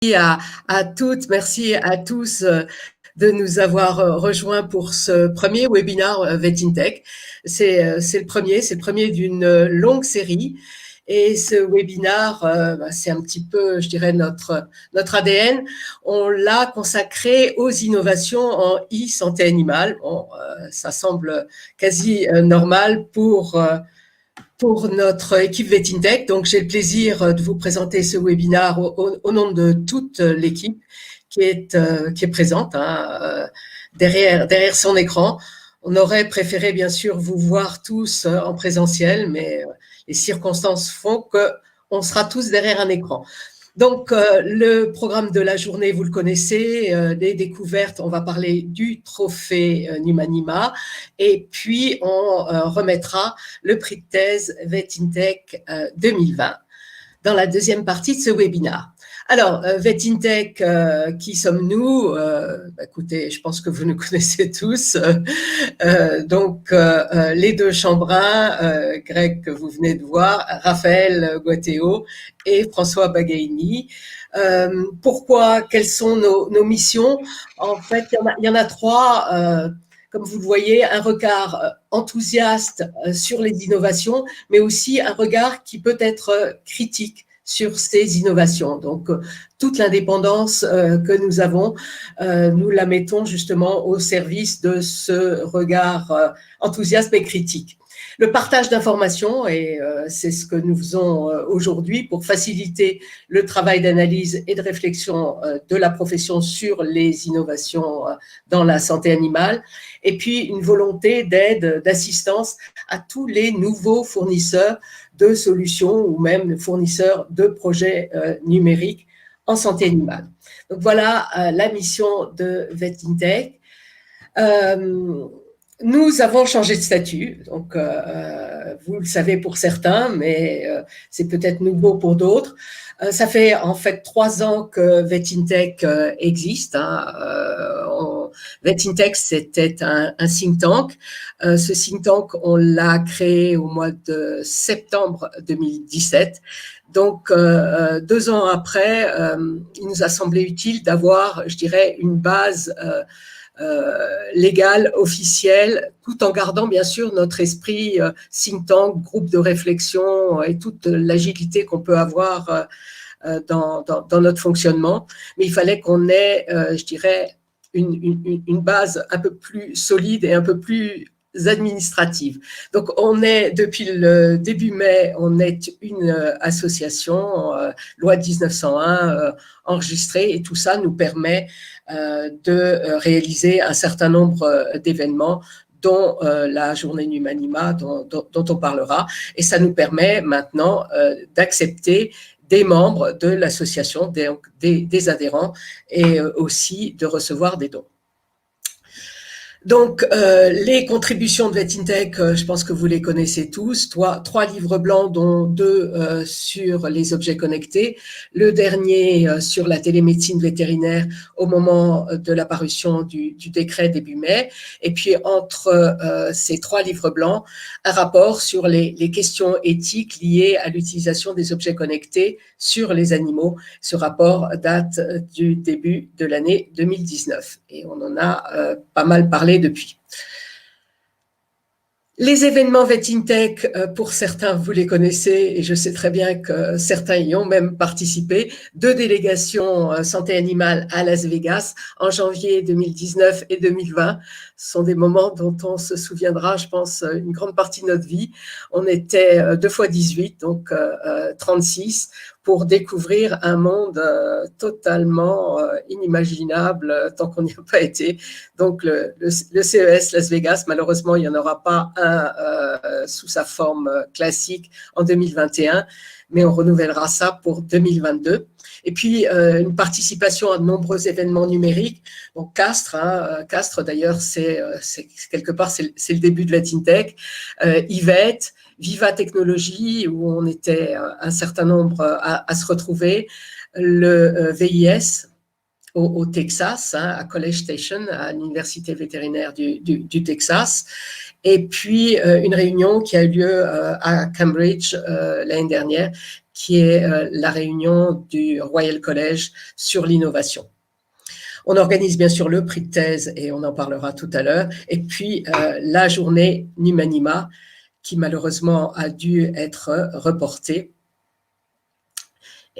à, à toutes, merci à tous de nous avoir rejoints pour ce premier webinaire VetInTech. C'est le premier d'une longue série. Et ce webinaire, c'est un petit peu, je dirais, notre ADN. On l'a consacré aux innovations en e-santé animale. Bon, ça semble quasi normal pour notre équipe VetInTech. Donc, j'ai le plaisir de vous présenter ce webinaire au nom de toute l'équipe qui est présente derrière son écran. On aurait préféré, bien sûr, vous voir tous en présentiel, mais les circonstances font qu'on sera tous derrière un écran. Donc, le programme de la journée, vous le connaissez, les découvertes, on va parler du trophée Numanima, et puis on remettra le prix de thèse VetInTech 2020 dans la deuxième partie de ce webinaire. Alors, VetInTech, qui sommes-nous écoutez, je pense que vous nous connaissez tous. Donc, les deux Chambrun, Greg que vous venez de voir, Raphaël Guattéo et François Bagaini. Pourquoi? Quelles sont nos missions? En fait, il y en a trois. Comme vous le voyez, un regard enthousiaste sur les innovations, mais aussi un regard qui peut être critique sur ces innovations. Donc, toute l'indépendance que nous avons, nous la mettons justement au service de ce regard enthousiaste et critique. Le partage d'informations, et c'est ce que nous faisons aujourd'hui pour faciliter le travail d'analyse et de réflexion de la profession sur les innovations dans la santé animale, et puis une volonté d'aide, d'assistance à tous les nouveaux fournisseurs de solutions ou même fournisseurs de projets numériques en santé animale. Donc voilà la mission de VetInTech. Nous avons changé de statut, donc vous le savez pour certains, mais c'est peut-être nouveau pour d'autres. Ça fait en fait 3 ans que VetInTech existe. VetInTech, c'était un think tank. Ce think tank, on l'a créé au mois de septembre 2017. Donc, 2 ans après, il nous a semblé utile d'avoir, je dirais, une base légale, officielle, tout en gardant bien sûr notre esprit think tank, groupe de réflexion et toute l'agilité qu'on peut avoir dans notre fonctionnement. Mais il fallait qu'on ait, je dirais, une base un peu plus solide et un peu plus administrative. Donc, on est, depuis le début mai, on est une association, loi 1901, enregistrée, et tout ça nous permet de réaliser un certain nombre d'événements, dont la journée Numanima, dont on parlera. Et ça nous permet maintenant d'accepter des membres de l'association, des adhérents, et aussi de recevoir des dons. Donc, les contributions de VetInTech, je pense que vous les connaissez tous. 3 livres blancs, dont 2 sur les objets connectés. Le dernier sur la télémédecine vétérinaire au moment de la parution du décret début mai. Et puis, entre ces 3 livres blancs, un rapport sur les questions éthiques liées à l'utilisation des objets connectés sur les animaux. Ce rapport date du début de l'année 2019. Et on en a pas mal parlé depuis. Les événements VetInTech, pour certains, vous les connaissez, et je sais très bien que certains y ont même participé. 2 délégations santé animale à Las Vegas en janvier 2019 et 2020. Ce sont des moments dont on se souviendra, je pense, une grande partie de notre vie. On était 2 fois 18, donc 36, pour découvrir un monde totalement inimaginable tant qu'on n'y a pas été. Donc, le CES Las Vegas, malheureusement, il n'y en aura pas un sous sa forme classique en 2021, mais on renouvellera ça pour 2022. Et puis, une participation à de nombreux événements numériques. Donc, Castres, Castres d'ailleurs, c'est quelque part, c'est le début de VetInTech. Ivet, Viva Technologies, où on était un certain nombre à se retrouver. Le VIS, au Texas, à College Station, à l'université vétérinaire du Texas. Et puis, une réunion qui a eu lieu à Cambridge l'année dernière, qui est la réunion du Royal College sur l'innovation. On organise bien sûr le prix de thèse, et on en parlera tout à l'heure, et puis la journée Numanima, qui malheureusement a dû être reportée,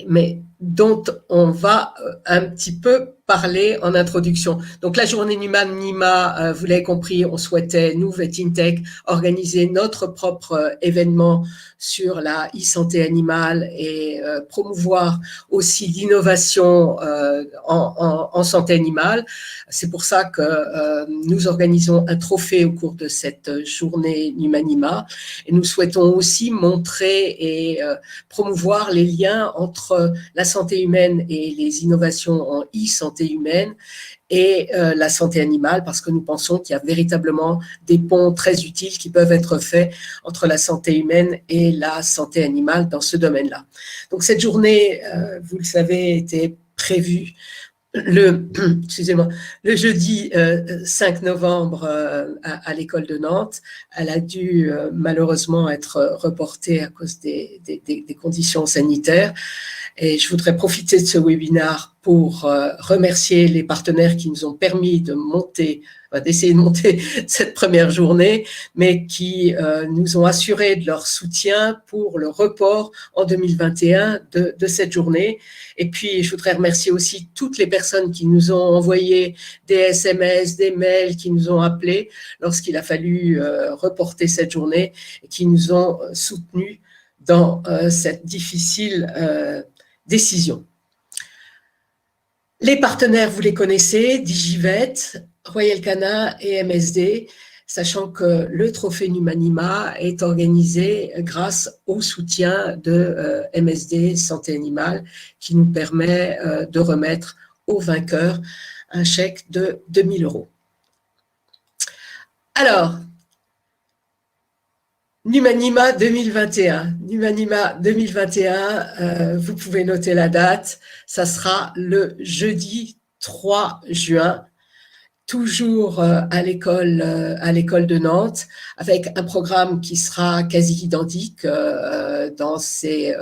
mais dont on va un petit peu parler en introduction. Donc la journée Numanima, vous l'avez compris, on souhaitait, nous, VetInTech, organiser notre propre événement sur la e-santé animale et promouvoir aussi l'innovation en santé animale. C'est pour ça que nous organisons un trophée au cours de cette journée Numanima, et nous souhaitons aussi montrer et promouvoir les liens entre la santé humaine et les innovations en e-santé humaine et la santé animale, parce que nous pensons qu'il y a véritablement des ponts très utiles qui peuvent être faits entre la santé humaine et la santé animale dans ce domaine-là. Donc cette journée, vous le savez, était prévue excusez-moi, le jeudi 5 novembre à l'école de Nantes. Elle a dû malheureusement être reportée à cause des conditions sanitaires. Et je voudrais profiter de ce webinaire pour remercier les partenaires qui nous ont permis d'essayer de monter cette première journée, mais qui nous ont assuré de leur soutien pour le report en 2021 de cette journée. Et puis, je voudrais remercier aussi toutes les personnes qui nous ont envoyé des SMS, des mails, qui nous ont appelés lorsqu'il a fallu reporter cette journée, et qui nous ont soutenus dans cette difficile décision. Les partenaires, vous les connaissez, Digivet, Royal Canin et MSD, sachant que le trophée Numanima est organisé grâce au soutien de MSD Santé Animale, qui nous permet de remettre aux vainqueurs un chèque de 2 000 €. Alors, Numanima 2021. Numanima 2021, vous pouvez noter la date, ça sera le jeudi 3 juin, toujours à l'école de Nantes, avec un programme qui sera quasi identique dans ses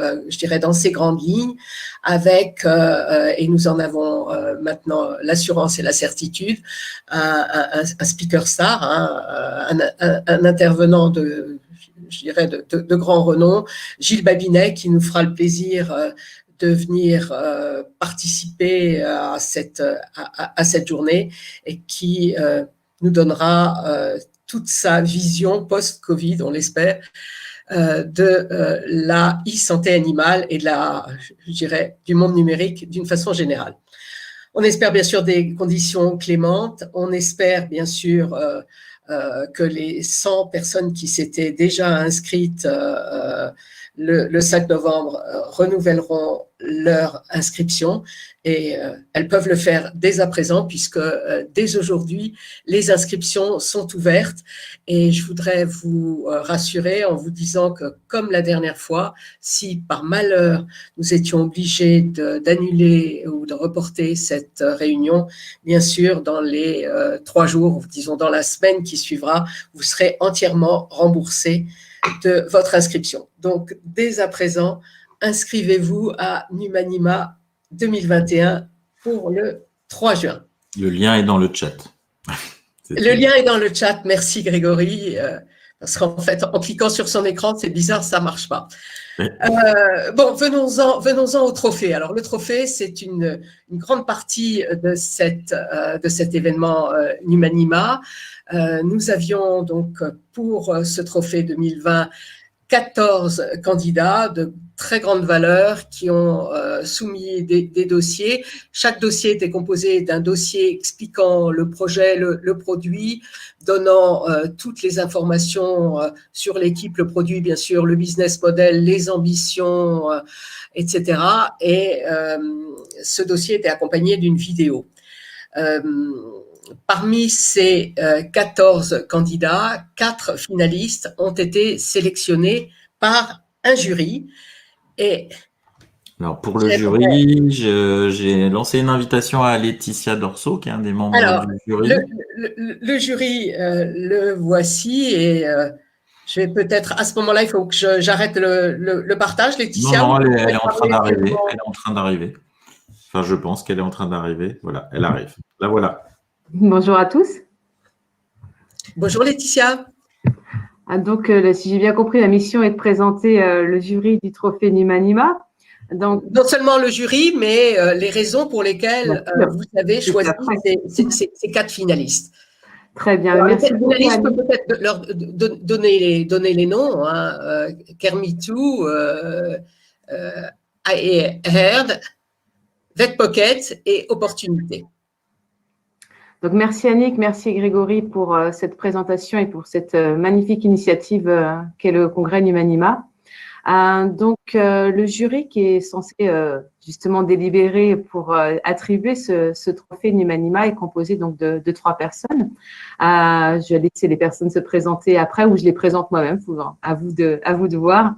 grandes lignes, avec, et nous en avons maintenant l'assurance et la certitude, un speaker star, un intervenant de grand renom, Gilles Babinet, qui nous fera le plaisir de venir participer à cette journée, et qui nous donnera toute sa vision post-Covid, on l'espère, de la e-santé animale et du monde numérique d'une façon générale. On espère bien sûr des conditions clémentes, on espère bien sûr que les 100 personnes qui s'étaient déjà inscrites le 5 novembre renouvelleront leur inscription, et elles peuvent le faire dès à présent, puisque dès aujourd'hui, les inscriptions sont ouvertes. Et je voudrais vous rassurer en vous disant que, comme la dernière fois, si par malheur nous étions obligés d'annuler ou de reporter cette réunion, bien sûr, dans les 3 jours, disons dans la semaine qui suivra, vous serez entièrement remboursé de votre inscription. Donc, dès à présent, inscrivez-vous à Numanima 2021 pour le 3 juin. Le lien est dans le chat. Le lien est dans le chat, merci Grégory, parce qu'en fait, en cliquant sur son écran, c'est bizarre, ça ne marche pas. Oui. Bon, venons-en au trophée. Alors, le trophée, c'est une grande partie de cet événement Numanima. Nous avions donc pour ce trophée 2020 14 candidats de très grande valeur qui ont soumis des dossiers. Chaque dossier était composé d'un dossier expliquant le projet, le produit, donnant toutes les informations sur l'équipe, le produit, bien sûr, le business model, les ambitions, etc. Et ce dossier était accompagné d'une vidéo. Parmi ces 14 candidats, 4 finalistes ont été sélectionnés par un jury. Et alors pour le jury, j'ai lancé une invitation à Laetitia Dorso, qui est un des membres du jury. Le jury, le voici, et Je vais peut-être, à ce moment-là, il faut que j'arrête le partage, Laetitia. Non, elle est en train d'arriver. Elle est en train d'arriver. Enfin, je pense qu'elle est en train d'arriver. Voilà, elle arrive. La voilà. Bonjour à tous. Bonjour Laetitia. Donc, si j'ai bien compris, la mission est de présenter le jury du trophée Numanima. Donc, non seulement le jury, mais les raisons pour lesquelles vous avez choisi ces 4 finalistes. Très bien, alors, merci beaucoup. Je peux peut-être leur donner les noms. Hein. Kermitou, Herd, Vetpocket et Opportunité. Donc, merci Annick, merci Grégory pour cette présentation et pour cette magnifique initiative qu'est le congrès Numanima. Donc, le jury qui est censé justement délibérer pour attribuer ce trophée Numanima est composé donc de 3 personnes. Je vais laisser les personnes se présenter après ou je les présente moi-même, à vous de voir.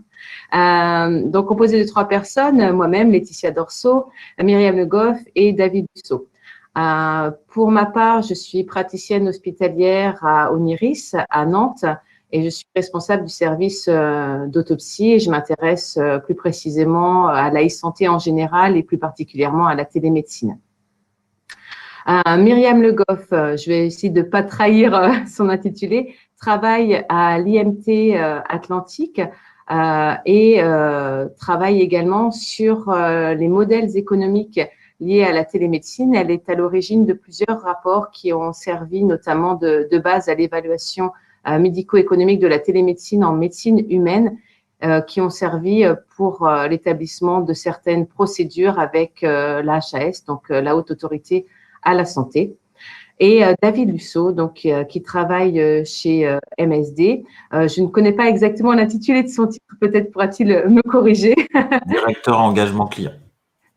Donc, composé de 3 personnes, moi-même, Laetitia Dorso, Myriam Le Goff et David Dussault. Pour ma part, je suis praticienne hospitalière à Oniris, à Nantes, et je suis responsable du service d'autopsie et je m'intéresse plus précisément à la e-santé en général et plus particulièrement à la télémédecine. Myriam Le Goff, je vais essayer de ne pas trahir son intitulé, travaille à l'IMT Atlantique et travaille également sur les modèles économiques liée à la télémédecine. Elle est à l'origine de plusieurs rapports qui ont servi notamment de base à l'évaluation médico-économique de la télémédecine en médecine humaine, qui ont servi pour l'établissement de certaines procédures avec la HAS, donc la Haute Autorité à la Santé. Et David Dussault, donc, qui travaille chez MSD. Je ne connais pas exactement l'intitulé de son titre, peut-être pourra-t-il me corriger. Directeur engagement client.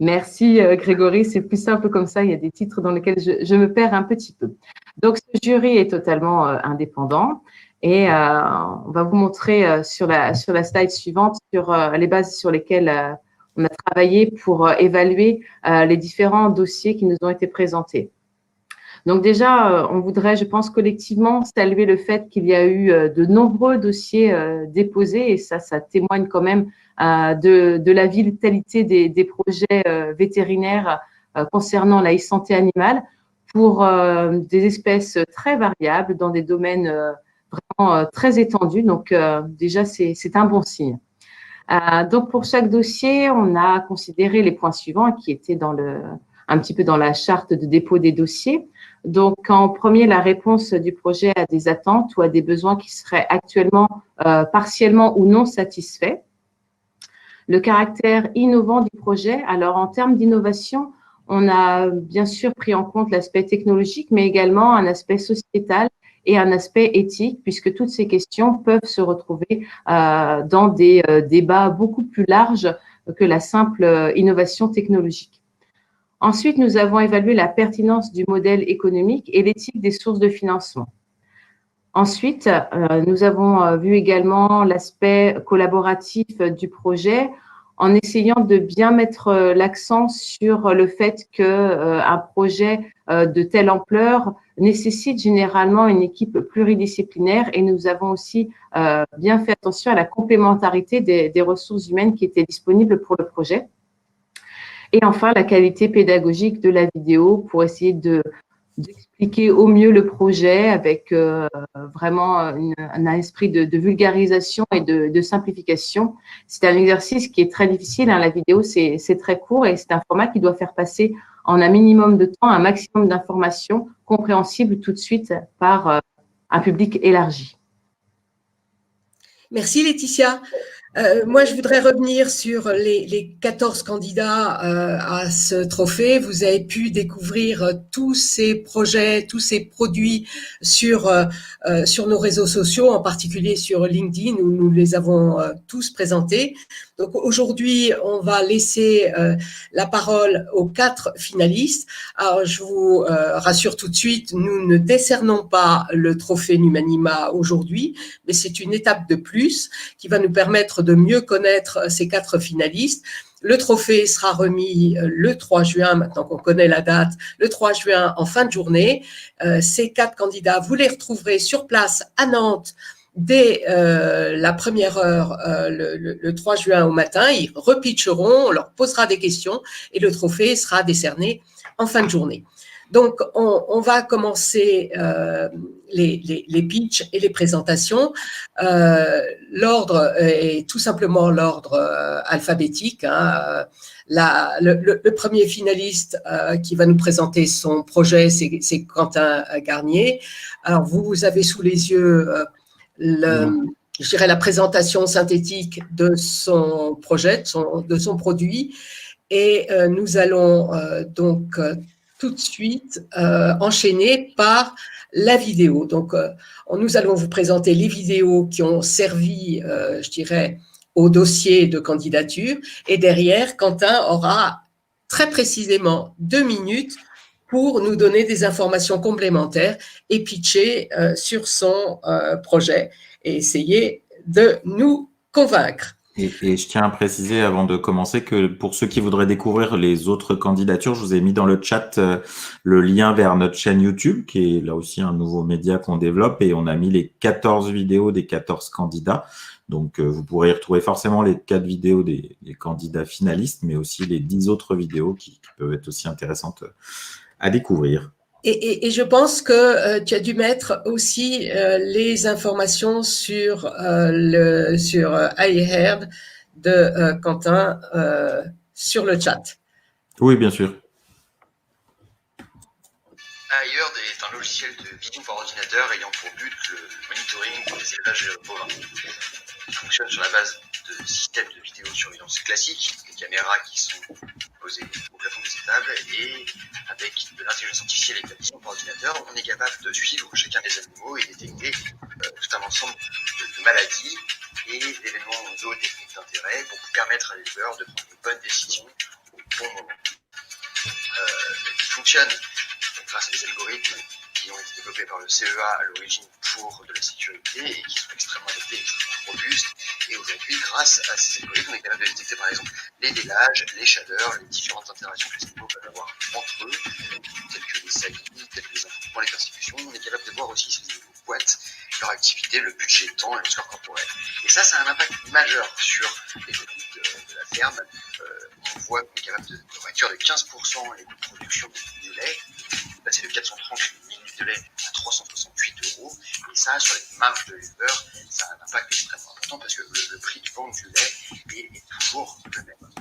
Merci Grégory, c'est plus simple comme ça, il y a des titres dans lesquels je me perds un petit peu. Donc ce jury est totalement indépendant et on va vous montrer sur la slide suivante sur les bases sur lesquelles on a travaillé pour évaluer les différents dossiers qui nous ont été présentés. Donc déjà, on voudrait, je pense, collectivement saluer le fait qu'il y a eu de nombreux dossiers déposés et ça témoigne quand même de la vitalité des projets vétérinaires concernant la e-santé animale pour des espèces très variables dans des domaines vraiment très étendus. Donc déjà, c'est un bon signe. Donc pour chaque dossier, on a considéré les points suivants qui étaient un petit peu dans la charte de dépôt des dossiers. Donc, en premier, la réponse du projet à des attentes ou à des besoins qui seraient actuellement partiellement ou non satisfaits. Le caractère innovant du projet. Alors, en termes d'innovation, on a bien sûr pris en compte l'aspect technologique, mais également un aspect sociétal et un aspect éthique, puisque toutes ces questions peuvent se retrouver dans des débats beaucoup plus larges que la simple innovation technologique. Ensuite, nous avons évalué la pertinence du modèle économique et l'éthique des sources de financement. Ensuite, nous avons vu également l'aspect collaboratif du projet en essayant de bien mettre l'accent sur le fait qu'un projet de telle ampleur nécessite généralement une équipe pluridisciplinaire et nous avons aussi bien fait attention à la complémentarité des ressources humaines qui étaient disponibles pour le projet. Et enfin, la qualité pédagogique de la vidéo pour essayer d'expliquer au mieux le projet avec vraiment un esprit de vulgarisation et de simplification. C'est un exercice qui est très difficile. Hein. La vidéo, c'est très court et c'est un format qui doit faire passer en un minimum de temps un maximum d'informations compréhensibles tout de suite par un public élargi. Merci Laetitia. Moi, je voudrais revenir sur les 14 candidats à ce trophée. Vous avez pu découvrir tous ces projets, tous ces produits sur nos réseaux sociaux, en particulier sur LinkedIn, où nous les avons tous présentés. Donc aujourd'hui, on va laisser la parole aux 4 finalistes. Alors, je vous rassure tout de suite, nous ne décernons pas le trophée Numanima aujourd'hui, mais c'est une étape de plus qui va nous permettre de mieux connaître ces 4 finalistes. Le trophée sera remis le 3 juin, maintenant qu'on connaît la date, le 3 juin en fin de journée. Ces 4 candidats, vous les retrouverez sur place à Nantes dès la première heure, le 3 juin au matin. Ils repitcheront, on leur posera des questions et le trophée sera décerné en fin de journée. Donc, on va commencer les pitchs et les présentations. L'ordre est tout simplement l'ordre alphabétique. Hein. Le premier finaliste qui va nous présenter son projet, c'est Quentin Garnier. Alors, vous avez sous les yeux je dirais la présentation synthétique de son projet, de son produit. Et nous allons donc tout de suite enchaîner par la vidéo. Donc, nous allons vous présenter les vidéos qui ont servi, je dirais, au dossier de candidature. Et derrière, Quentin aura très précisément 2 minutes pour nous donner des informations complémentaires et pitcher sur son projet et essayer de nous convaincre. Et je tiens à préciser avant de commencer que pour ceux qui voudraient découvrir les autres candidatures, je vous ai mis dans le chat le lien vers notre chaîne YouTube, qui est là aussi un nouveau média qu'on développe, et on a mis les 14 vidéos des 14 candidats. Donc, vous pourrez y retrouver forcément les 4 vidéos des candidats finalistes, mais aussi les 10 autres vidéos qui peuvent être aussi intéressantes à découvrir. Et je pense que tu as dû mettre aussi les informations sur I Heard de Quentin sur le chat. Oui, bien sûr. I Heard est un logiciel de vision par ordinateur ayant pour but le monitoring des élevages bovins. Il fonctionne sur la base de systèmes de vidéosurveillance classiques, des caméras qui sont posées au plafond des étables, et avec de l'intelligence artificielle et de la vision par ordinateur, on est capable de suivre chacun des animaux et détecter tout un ensemble de maladies et d'événements zootechniques d'intérêt pour permettre à l'éleveur de prendre de bonnes décisions au bon moment. Il fonctionne grâce à des algorithmes qui ont été développés par le CEA à l'origine pour de la sécurité et qui sont extrêmement adaptés, extrêmement robustes. Et aujourd'hui, grâce à ces algorithmes, on est capable de détecter par exemple les délages, les chaleurs, les différentes interactions que les animaux peuvent avoir entre eux, telles que les saillies, telles que les affrontements, les persécutions. On est capable de voir aussi si les animaux boitent, leur activité, le budget temps et le score corporel. Et ça a un impact majeur sur l'économie de la ferme. On voit qu'on est capable de réduire de 15% les coûts de production du lait, passer de 430 minutes de lait à 368 €. Et ça, sur les marges de l'éleveur, ça a un impact extrêmement important parce que le prix de vente du lait est toujours le même.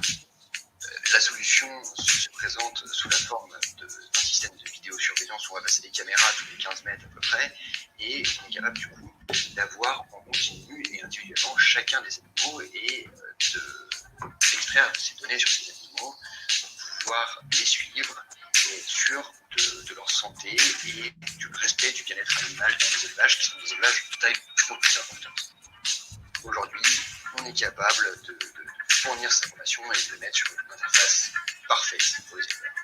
La solution se présente sous la forme d'un système de vidéosurveillance où on va passer des caméras tous les 15 mètres à peu près, et on est capable du coup d'avoir en continu et individuellement chacun des animaux et d'extraire ces données sur ces animaux pour pouvoir les suivre et être sûr de leur santé et du respect du bien-être animal dans les élevages qui sont des élevages de taille beaucoup plus importante. Aujourd'hui, on est capable de fournir cette information et de le mettre sur une interface parfaite pour les éleveurs.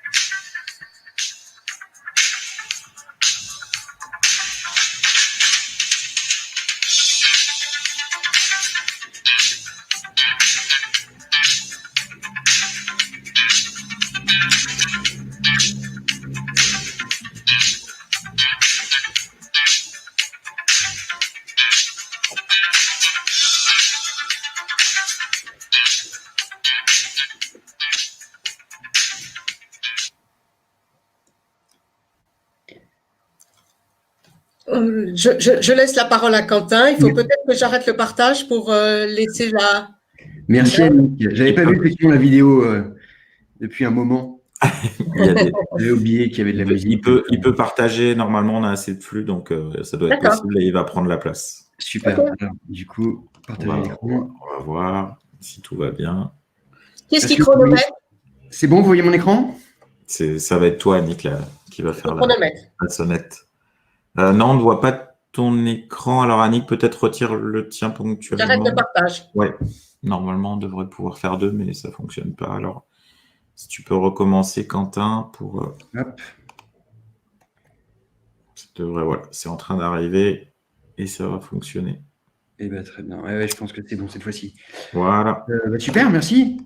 Je laisse la parole à Quentin. Il faut peut-être que j'arrête le partage pour laisser la… Merci Annick. J'avais pas vu effectivement la vidéo depuis un moment. J'avais oublié qu'il y avait de la musique. Il peut partager. Normalement, on a assez de flux, donc ça doit être possible et il va prendre la place. Super. Okay. Alors, du coup, partager l'écran. On va voir si tout va bien. Qu'est-ce qui chronomètre? C'est bon, vous voyez mon écran? Ça va être toi, Annick, là, qui va faire la sonnette. Non, on ne voit pas ton écran. Alors, Annick, peut-être retire le tien ponctuellement. J'arrête le partage. Oui, normalement, on devrait pouvoir faire 2, mais ça ne fonctionne pas. Alors, si tu peux recommencer, Quentin, pour… Hop. Ça devrait, voilà, c'est en train d'arriver et ça va fonctionner. Eh bien, très bien. Ouais, je pense que c'est bon cette fois-ci. Voilà. Super, merci.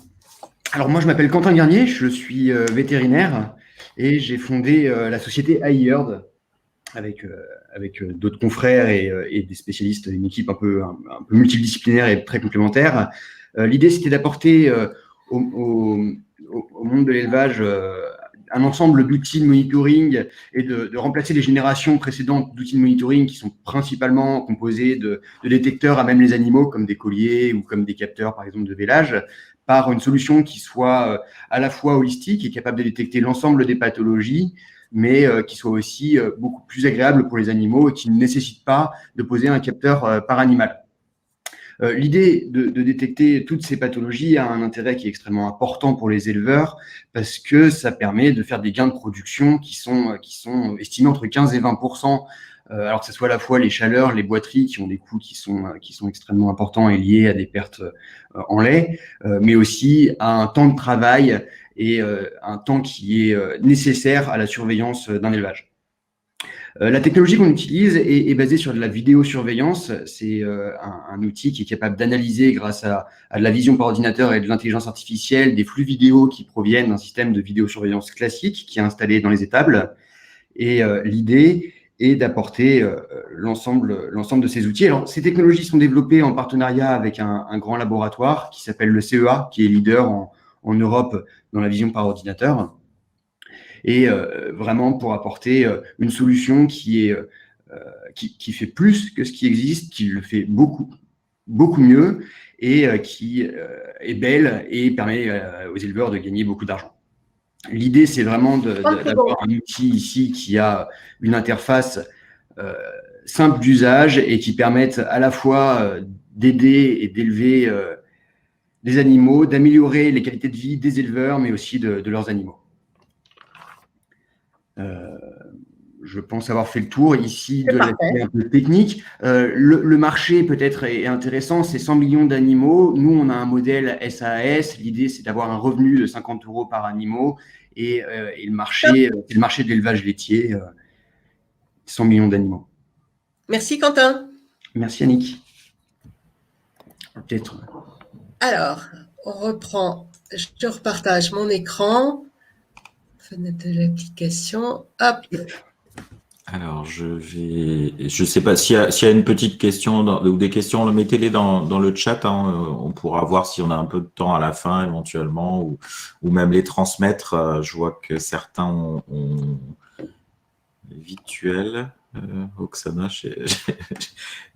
Alors, moi, je m'appelle Quentin Garnier, je suis vétérinaire et j'ai fondé la société I Heard. avec d'autres confrères et des spécialistes, une équipe un peu multidisciplinaire et très complémentaire. L'idée, c'était d'apporter au monde de l'élevage un ensemble d'outils de monitoring et de remplacer les générations précédentes d'outils de monitoring qui sont principalement composés de détecteurs à même les animaux, comme des colliers ou comme des capteurs, par exemple, de vélage, par une solution qui soit à la fois holistique et capable de détecter l'ensemble des pathologies, mais qui soit aussi beaucoup plus agréable pour les animaux et qui ne nécessite pas de poser un capteur par animal. L'idée de détecter toutes ces pathologies a un intérêt qui est extrêmement important pour les éleveurs parce que ça permet de faire des gains de production qui sont estimés entre 15 et 20%. Alors que ce soit à la fois les chaleurs, les boiteries qui ont des coûts qui sont extrêmement importants et liés à des pertes en lait, mais aussi à un temps de travail et un temps qui est nécessaire à la surveillance d'un élevage. La technologie qu'on utilise est basée sur de la vidéosurveillance. C'est un outil qui est capable d'analyser grâce à de la vision par ordinateur et de l'intelligence artificielle des flux vidéo qui proviennent d'un système de vidéosurveillance classique qui est installé dans les étables. Et l'idée est d'apporter l'ensemble de ces outils. Alors, ces technologies sont développées en partenariat avec un grand laboratoire qui s'appelle le CEA, qui est leader en Europe dans la vision par ordinateur. Et vraiment pour apporter une solution qui fait plus que ce qui existe, qui le fait beaucoup mieux et qui est belle et permet aux éleveurs de gagner beaucoup d'argent. L'idée, c'est vraiment d'avoir un outil ici qui a une interface simple d'usage et qui permette à la fois d'aider et d'élever les animaux, d'améliorer les qualités de vie des éleveurs, mais aussi de leurs animaux. Je pense avoir fait le tour ici de l'aspect un peu technique. Le marché peut-être est intéressant, c'est 100 millions d'animaux. Nous, on a un modèle SAS. L'idée, c'est d'avoir un revenu de 50 € par animal et le marché, c'est le marché de l'élevage laitier, 100 millions d'animaux. Merci Quentin. Merci Annick. Peut-être. Alors, on reprend. Je repartage mon écran. Fenêtre de l'application. Hop. Alors, je sais pas s'il y a une petite question ou des questions, mettez-les dans le chat. On pourra voir si on a un peu de temps à la fin éventuellement ou même les transmettre. Je vois que certains ont Vituel. Oksana,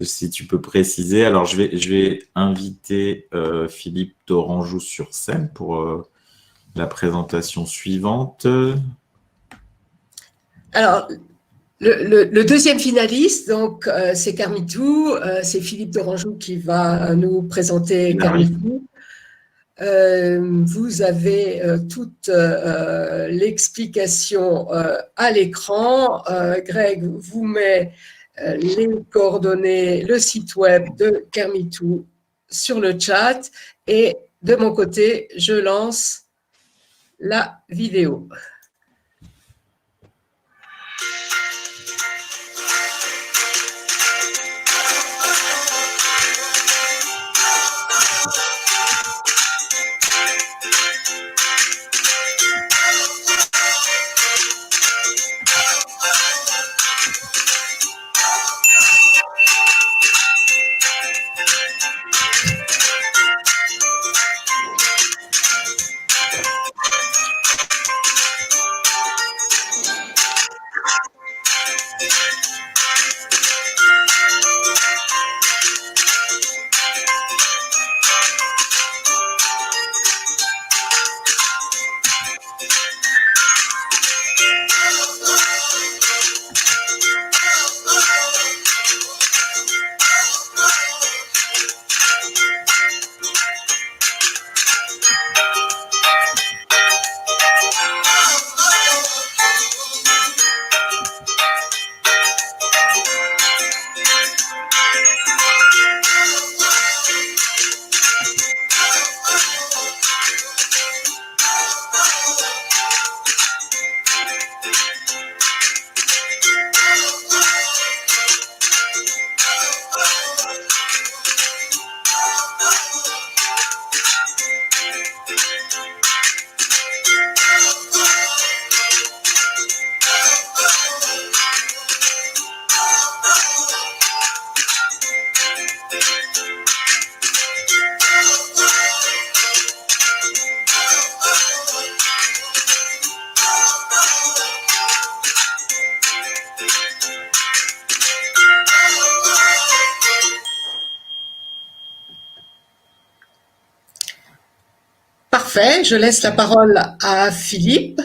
si tu peux préciser. Alors, je vais inviter Philippe d'Oranjou sur scène pour la présentation suivante. Alors, le deuxième finaliste, donc, c'est Carmitou. C'est Philippe d'Oranjou qui va nous présenter Carmitou. Vous avez toute l'explication à l'écran. Greg vous met les coordonnées, le site web de Carmitou sur le chat. Et de mon côté, je lance la vidéo. Parfait, je laisse la parole à Philippe.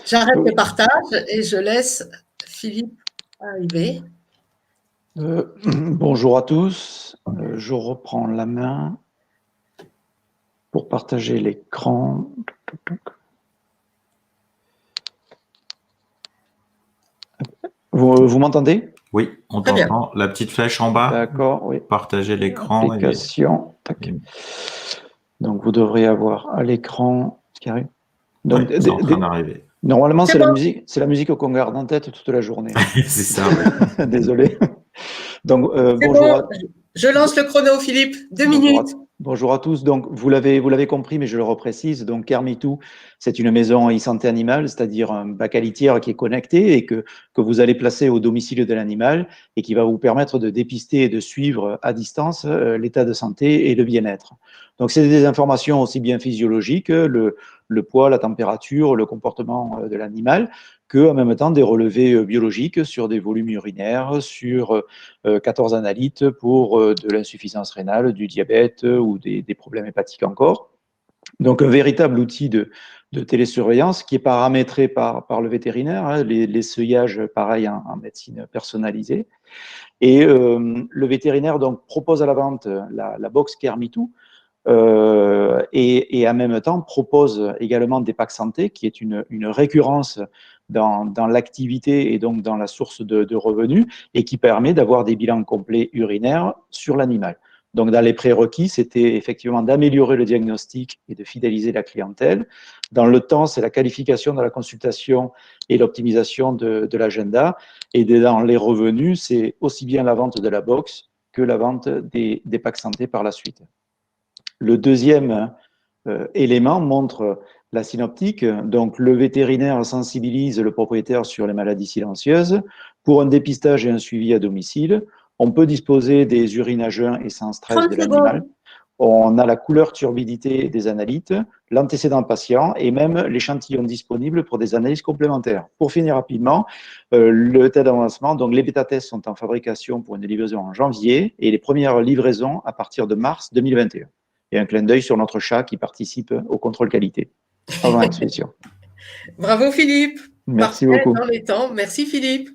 J'arrête le partage et je laisse Philippe arriver. Bonjour à tous, je reprends la main pour partager l'écran. Vous m'entendez? Oui, on Très bien. t'entend. La petite flèche en bas, D'accord, oui. partager l'écran. Application. Tac. Donc vous devriez avoir à l'écran qui arrive. Donc, Ouais, c'est en train d'arriver. Normalement, C'est c'est bon. la musique qu'on garde en tête toute la journée. C'est ça, oui. Désolé. Donc, C'est bonjour bon. Je lance le chrono, Philippe. 2 minutes. Bonjour à tous. Donc, vous l'avez compris, mais je le reprécise. Donc, Kermitou, c'est une maison e-santé animale, c'est-à-dire un bac à litière qui est connecté et que vous allez placer au domicile de l'animal et qui va vous permettre de dépister et de suivre à distance l'état de santé et le bien-être. Donc, c'est des informations aussi bien physiologiques, le poids, la température, le comportement de l'animal, que en même temps des relevés biologiques sur des volumes urinaires, sur 14 analytes pour de l'insuffisance rénale, du diabète ou des problèmes hépatiques encore. Donc, un véritable outil de télésurveillance qui est paramétré par le vétérinaire, hein, les seuillages, pareil, en médecine personnalisée. Et le vétérinaire donc, propose à la vente la box Kermitou, et en même temps propose également des packs santé, qui est une récurrence dans l'activité et donc dans la source de revenus, et qui permet d'avoir des bilans complets urinaires sur l'animal. Donc, dans les prérequis, c'était effectivement d'améliorer le diagnostic et de fidéliser la clientèle. Dans le temps, c'est la qualification de la consultation et l'optimisation de l'agenda. Et dans les revenus, c'est aussi bien la vente de la box que la vente des packs santé par la suite. Le deuxième élément montre la synoptique. Donc, le vétérinaire sensibilise le propriétaire sur les maladies silencieuses pour un dépistage et un suivi à domicile. On peut disposer des urines à jeun et sans stress 30 de l'animal. secondes. On a la couleur turbidité des analytes, l'antécédent patient et même l'échantillon disponible pour des analyses complémentaires. Pour finir rapidement, le test d'avancement, donc les bêta-tests sont en fabrication pour une livraison en janvier et les premières livraisons à partir de mars 2021. Et un clin d'œil sur notre chat qui participe au contrôle qualité avant l'expédition. Bravo, Philippe. Merci Parfait, beaucoup. dans les temps. Merci, Philippe.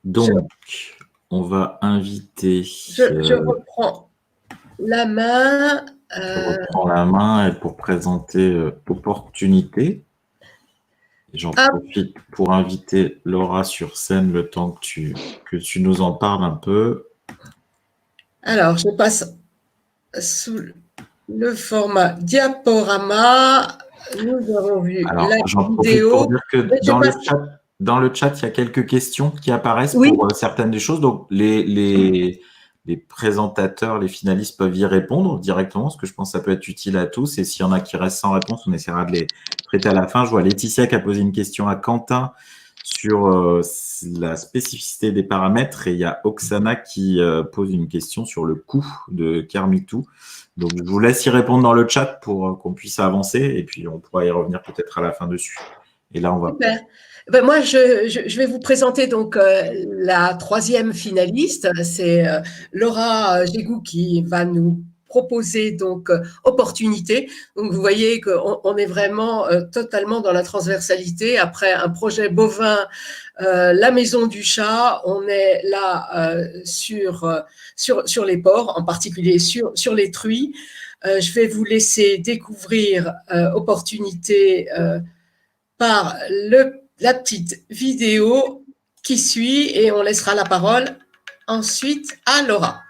Donc, on va inviter. Je reprends la main. Je reprends la main pour présenter Opportunité. J'en profite pour inviter Laura sur scène le temps que tu nous en parles un peu. Alors, je passe sous le format diaporama. Nous avons vu la j'en profite vidéo. pour dire que dans le chat, il y a quelques questions qui apparaissent pour certaines des choses. Donc, les présentateurs, les finalistes peuvent y répondre directement, parce que je pense que ça peut être utile à tous. Et s'il y en a qui restent sans réponse, on essaiera de les traiter à la fin. Je vois Laetitia qui a posé une question à Quentin sur la spécificité des paramètres, et il y a Oksana qui pose une question sur le coût de Kermitou. Donc, je vous laisse y répondre dans le chat pour qu'on puisse avancer, et puis on pourra y revenir peut-être à la fin dessus. Et là, on va… Super. Ben moi, je vais vous présenter donc la troisième finaliste. C'est Laura Gégou qui va nous proposer donc Opportunité. Donc, vous voyez qu'on est vraiment totalement dans la transversalité. Après un projet bovin, la maison du chat, on est là sur les porcs, en particulier sur les truies. Je vais vous laisser découvrir Opportunité par la petite vidéo qui suit, et on laissera la parole ensuite à Laura.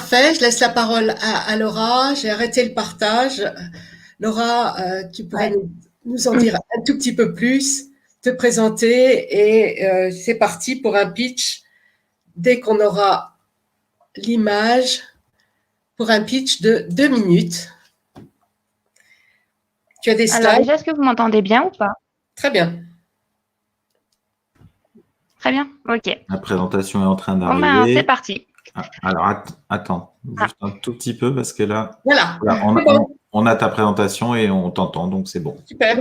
parfait. Je laisse la parole à Laura. J'ai arrêté le partage. Laura, tu pourrais nous en dire un tout petit peu plus, te présenter et c'est parti pour un pitch dès qu'on aura l'image pour un pitch de 2 minutes. Tu as des slides? Alors déjà, est-ce que vous m'entendez bien ou pas? Très bien. Très bien, ok. La présentation est en train Bon, d'arriver. c'est parti. Alors, attends, juste un tout petit peu parce que là, Voilà. on a ta présentation et on t'entend, donc c'est bon. Super.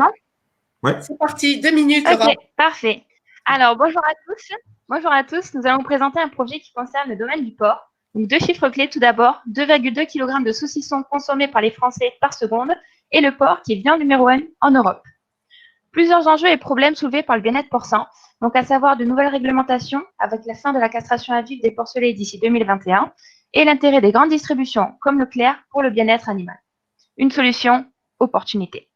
Ouais. C'est parti, 2 minutes, Laura. Ok, parfait. Alors, bonjour à tous. Bonjour à tous. Nous allons vous présenter un projet qui concerne le domaine du porc. Donc, 2 chiffres clés. Tout d'abord, 2,2 kg de saucissons consommés par les Français par seconde et le porc qui est bien numéro 1 en Europe. Plusieurs enjeux et problèmes soulevés par le bien-être porcin, donc à savoir de nouvelles réglementations avec la fin de la castration à vif des porcelets d'ici 2021 et l'intérêt des grandes distributions comme Leclerc pour le bien-être animal. Une solution, opportunité.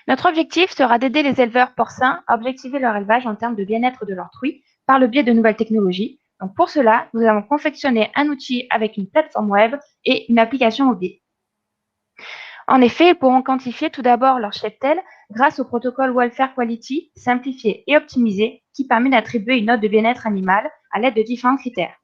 Notre objectif sera d'aider les éleveurs porcins à objectiver leur élevage en termes de bien-être de leurs truies par le biais de nouvelles technologies. Donc pour cela, nous avons confectionné un outil avec une plateforme web et une application mobile. En effet, ils pourront quantifier tout d'abord leur cheptel grâce au protocole Welfare Quality simplifié et optimisé qui permet d'attribuer une note de bien-être animal à l'aide de différents critères.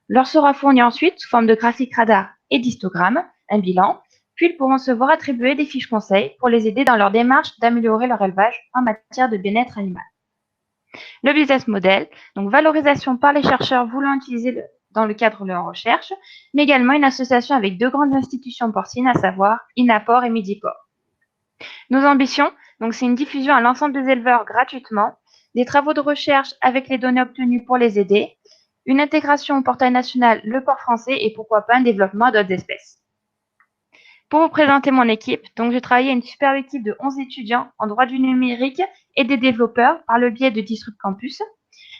Leur sera fourni ensuite sous forme de graphique radar et d'histogramme, un bilan, puis ils pourront se voir attribuer des fiches conseils pour les aider dans leur démarche d'améliorer leur élevage en matière de bien-être animal. Le business model, donc valorisation par les chercheurs voulant utiliser dans le cadre de leur recherche, mais également une association avec 2 grandes institutions porcines, à savoir Inapor et Midipor. Nos ambitions, donc c'est une diffusion à l'ensemble des éleveurs gratuitement, des travaux de recherche avec les données obtenues pour les aider, une intégration au portail national Le Porc Français et pourquoi pas un développement d'autres espèces. Pour vous présenter mon équipe, donc j'ai travaillé une superbe équipe de 11 étudiants en droit du numérique et des développeurs par le biais de Disrupt Campus,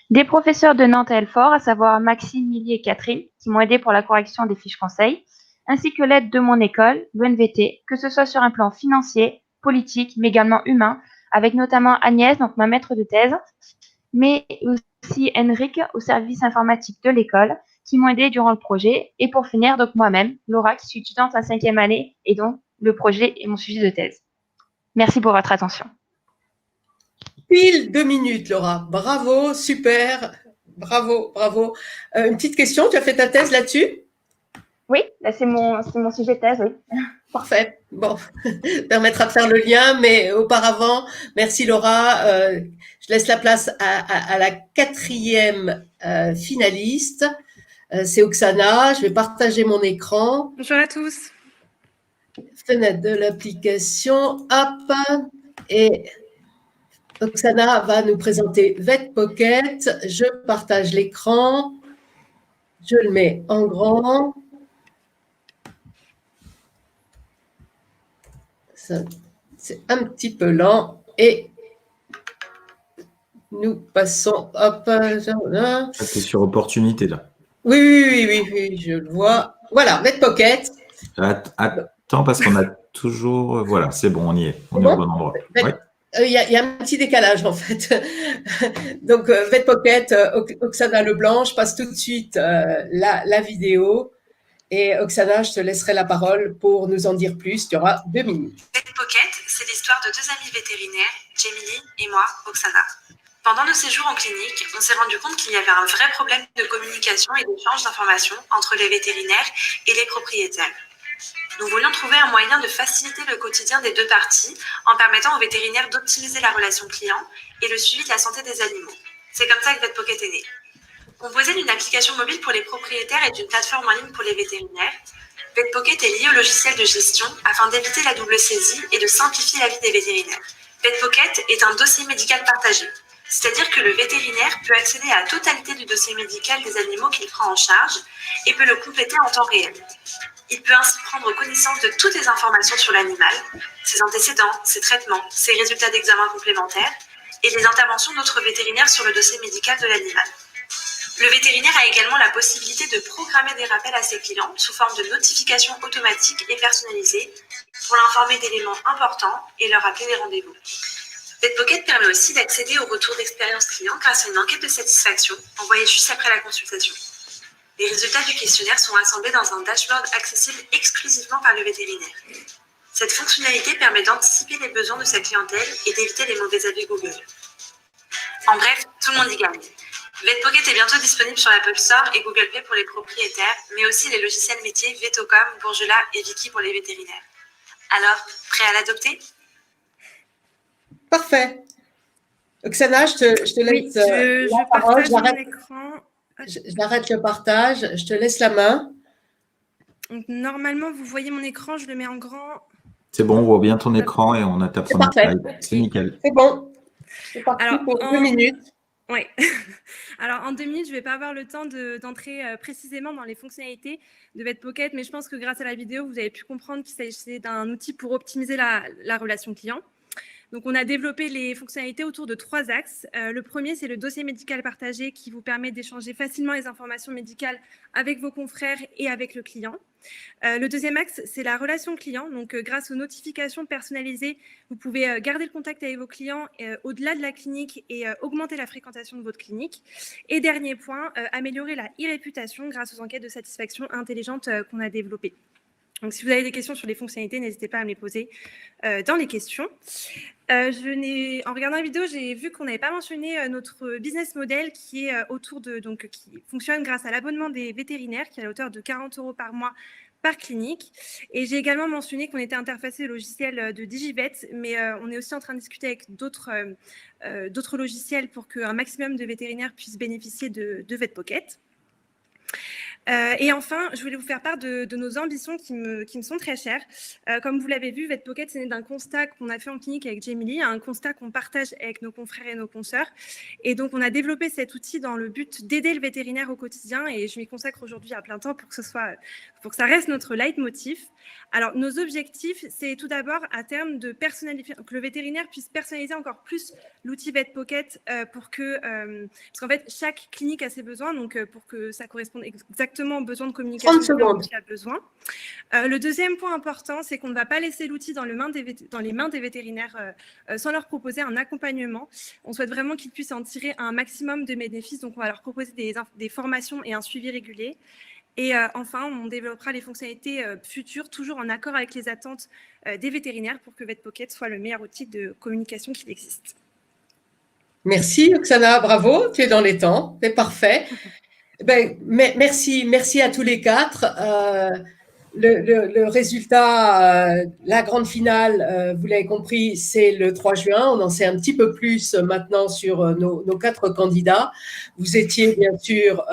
des professeurs de Nantes et Elfort, à savoir Maxime, Milly et Catherine, qui m'ont aidé pour la correction des fiches conseils, ainsi que l'aide de mon école, l'UNVT, que ce soit sur un plan financier, politique, mais également humain, avec notamment Agnès, donc ma maître de thèse, mais aussi Henrik au service informatique de l'école, qui m'ont aidé durant le projet, et pour finir, donc moi-même, Laura, qui suis étudiante en 5e année, et donc le projet est mon sujet de thèse. Merci pour votre attention. Pile 2 minutes, Laura. Bravo, super. Bravo, bravo. Une petite question, tu as fait ta thèse là-dessus? Oui, là, c'est mon sujet de thèse, oui. Parfait. Bon, permettra de faire le lien, mais auparavant, merci Laura. Je laisse la place à la 4e finaliste. C'est Oksana. Je vais partager mon écran. Bonjour à tous. Fenêtre de l'application. Hop. Et Oksana va nous présenter VetPocket. Je partage l'écran. Je le mets en grand. C'est un petit peu lent et nous passons. Hop, Tu es sur opportunité là. Oui, je le vois. Voilà, VetPocket. Attends, parce qu'on a toujours. Voilà, c'est bon, on y est. On est au bon endroit. Il y a un petit décalage en fait. Donc, VetPocket, Oksana Leblanc, je passe tout de suite la vidéo. Et Oksana, je te laisserai la parole pour nous en dire plus. Tu auras 2 minutes. VetPocket, c'est l'histoire de 2 amis vétérinaires, Jamie et moi, Oksana. Pendant nos séjours en clinique, on s'est rendu compte qu'il y avait un vrai problème de communication et d'échange d'informations entre les vétérinaires et les propriétaires. Nous voulions trouver un moyen de faciliter le quotidien des 2 parties en permettant aux vétérinaires d'optimiser la relation client et le suivi de la santé des animaux. C'est comme ça que VetPocket est né. Composé d'une application mobile pour les propriétaires et d'une plateforme en ligne pour les vétérinaires, VetPocket est lié au logiciel de gestion afin d'éviter la double saisie et de simplifier la vie des vétérinaires. VetPocket est un dossier médical partagé, c'est-à-dire que le vétérinaire peut accéder à la totalité du dossier médical des animaux qu'il prend en charge et peut le compléter en temps réel. Il peut ainsi prendre connaissance de toutes les informations sur l'animal, ses antécédents, ses traitements, ses résultats d'examen complémentaires et les interventions d'autres vétérinaires sur le dossier médical de l'animal. Le vétérinaire a également la possibilité de programmer des rappels à ses clients sous forme de notifications automatiques et personnalisées pour l'informer d'éléments importants et leur rappeler les rendez-vous. VetPocket permet aussi d'accéder au retour d'expérience client grâce à une enquête de satisfaction envoyée juste après la consultation. Les résultats du questionnaire sont rassemblés dans un dashboard accessible exclusivement par le vétérinaire. Cette fonctionnalité permet d'anticiper les besoins de sa clientèle et d'éviter les mauvais avis Google. En bref, tout le monde y gagne. VetPocket est bientôt disponible sur l'Apple Store et Google Play pour les propriétaires, mais aussi les logiciels métiers Vetocom, Bourgelat et Viki pour les vétérinaires. Alors, prêt à l'adopter? Parfait. Oksana, je te laisse je la parole. partage mon écran. J'arrête le partage. Je te laisse la main. Donc, normalement, vous voyez mon écran, je le mets en grand. C'est bon, on voit bien ton écran et on a ta première slide. C'est nickel. C'est bon. C'est parti pour 2 minutes. Oui. Alors, en 2 minutes, je ne vais pas avoir le temps d'entrer précisément dans les fonctionnalités de VetPocket, mais je pense que grâce à la vidéo, vous avez pu comprendre qu'il s'agissait d'un outil pour optimiser la relation client. Donc, on a développé les fonctionnalités autour de 3 axes. Le premier, c'est le dossier médical partagé qui vous permet d'échanger facilement les informations médicales avec vos confrères et avec le client. Le deuxième axe, c'est la relation client. Donc, grâce aux notifications personnalisées, vous pouvez garder le contact avec vos clients au-delà de la clinique et augmenter la fréquentation de votre clinique. Et dernier point, améliorer la e-réputation grâce aux enquêtes de satisfaction intelligentes qu'on a développées. Donc, si vous avez des questions sur les fonctionnalités, n'hésitez pas à me les poser dans les questions. En regardant la vidéo, j'ai vu qu'on n'avait pas mentionné notre business model qui est qui fonctionne grâce à l'abonnement des vétérinaires qui est à la hauteur de 40 € par mois par clinique. Et j'ai également mentionné qu'on était interfacé au logiciel de Digivet, mais on est aussi en train de discuter avec d'autres logiciels pour qu'un maximum de vétérinaires puissent bénéficier de VetPocket. Et enfin, je voulais vous faire part de nos ambitions qui me sont très chères. Comme vous l'avez vu, VetPocket, c'est né d'un constat qu'on a fait en clinique avec Jamie, un constat qu'on partage avec nos confrères et nos consoeurs. Et donc, on a développé cet outil dans le but d'aider le vétérinaire au quotidien et je m'y consacre aujourd'hui à plein temps pour que ça reste notre leitmotiv. Alors, nos objectifs, c'est tout d'abord à terme que le vétérinaire puisse personnaliser encore plus l'outil VetPocket parce qu'en fait, chaque clinique a ses besoins, donc pour que ça corresponde exactement aux besoins de communication qui a besoin. Le deuxième point important, c'est qu'on ne va pas laisser l'outil dans les mains des vétérinaires sans leur proposer un accompagnement. On souhaite vraiment qu'ils puissent en tirer un maximum de bénéfices, donc on va leur proposer des formations et un suivi régulier. Et enfin, on développera les fonctionnalités futures, toujours en accord avec les attentes des vétérinaires pour que VetPocket soit le meilleur outil de communication qu'il existe. Merci, Oksana, bravo, tu es dans les temps, c'est parfait. Merci à tous les 4. Le résultat, la grande finale, vous l'avez compris, c'est le 3 juin. On en sait un petit peu plus maintenant sur nos 4 candidats. Vous étiez bien sûr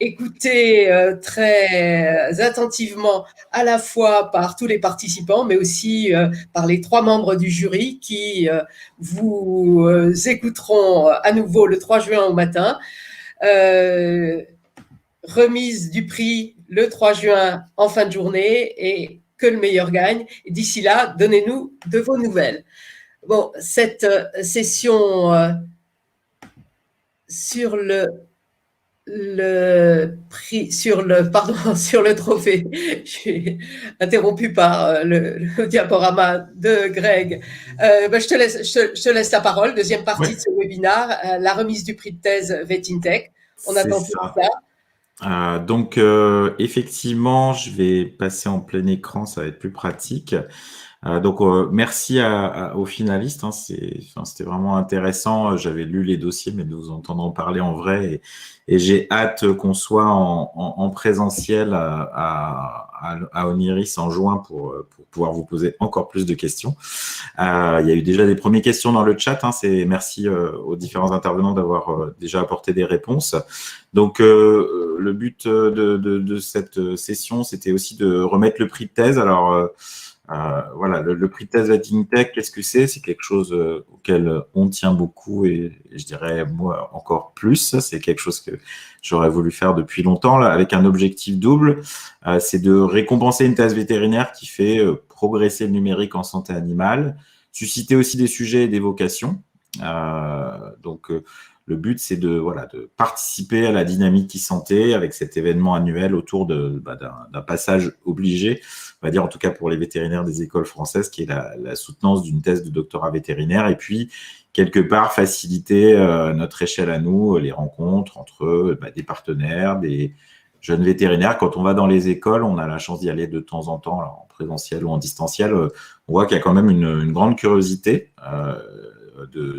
écoutés très attentivement à la fois par tous les participants, mais aussi par les 3 membres du jury qui vous écouteront à nouveau le 3 juin au matin. Remise du prix le 3 juin en fin de journée et que le meilleur gagne. Et d'ici là, donnez-nous de vos nouvelles. Bon, cette session sur le trophée, je suis interrompue par le diaporama de Greg. Je te laisse la parole. Deuxième partie de ce webinaire, la remise du prix de thèse VetIntech. On attend tout ça. Donc, effectivement, je vais passer en plein écran, ça va être plus pratique. Donc, merci aux finalistes. C'était vraiment intéressant. J'avais lu les dossiers, mais de vous entendre en parler en vrai. Et j'ai hâte qu'on soit en présentiel à Oniris en juin pour pouvoir vous poser encore plus de questions. Il y a eu déjà des premières questions dans le chat. Merci aux différents intervenants d'avoir déjà apporté des réponses. Donc, le but de cette session, c'était aussi de remettre le prix de thèse. Alors, voilà, le prix de thèse VetIntech, qu'est-ce que c'est? C'est quelque chose auquel on tient beaucoup et je dirais moi encore plus. C'est quelque chose que j'aurais voulu faire depuis longtemps là, avec un objectif double. C'est de récompenser une thèse vétérinaire qui fait progresser le numérique en santé animale, susciter aussi des sujets et des vocations. Le but, c'est de participer à la dynamique e-santé avec cet événement annuel autour d'un passage obligé, on va dire en tout cas pour les vétérinaires des écoles françaises, qui est la soutenance d'une thèse de doctorat vétérinaire, et puis quelque part faciliter notre échelle à nous, les rencontres entre des partenaires, des jeunes vétérinaires. Quand on va dans les écoles, on a la chance d'y aller de temps en temps, alors en présentiel ou en distanciel. On voit qu'il y a quand même une grande curiosité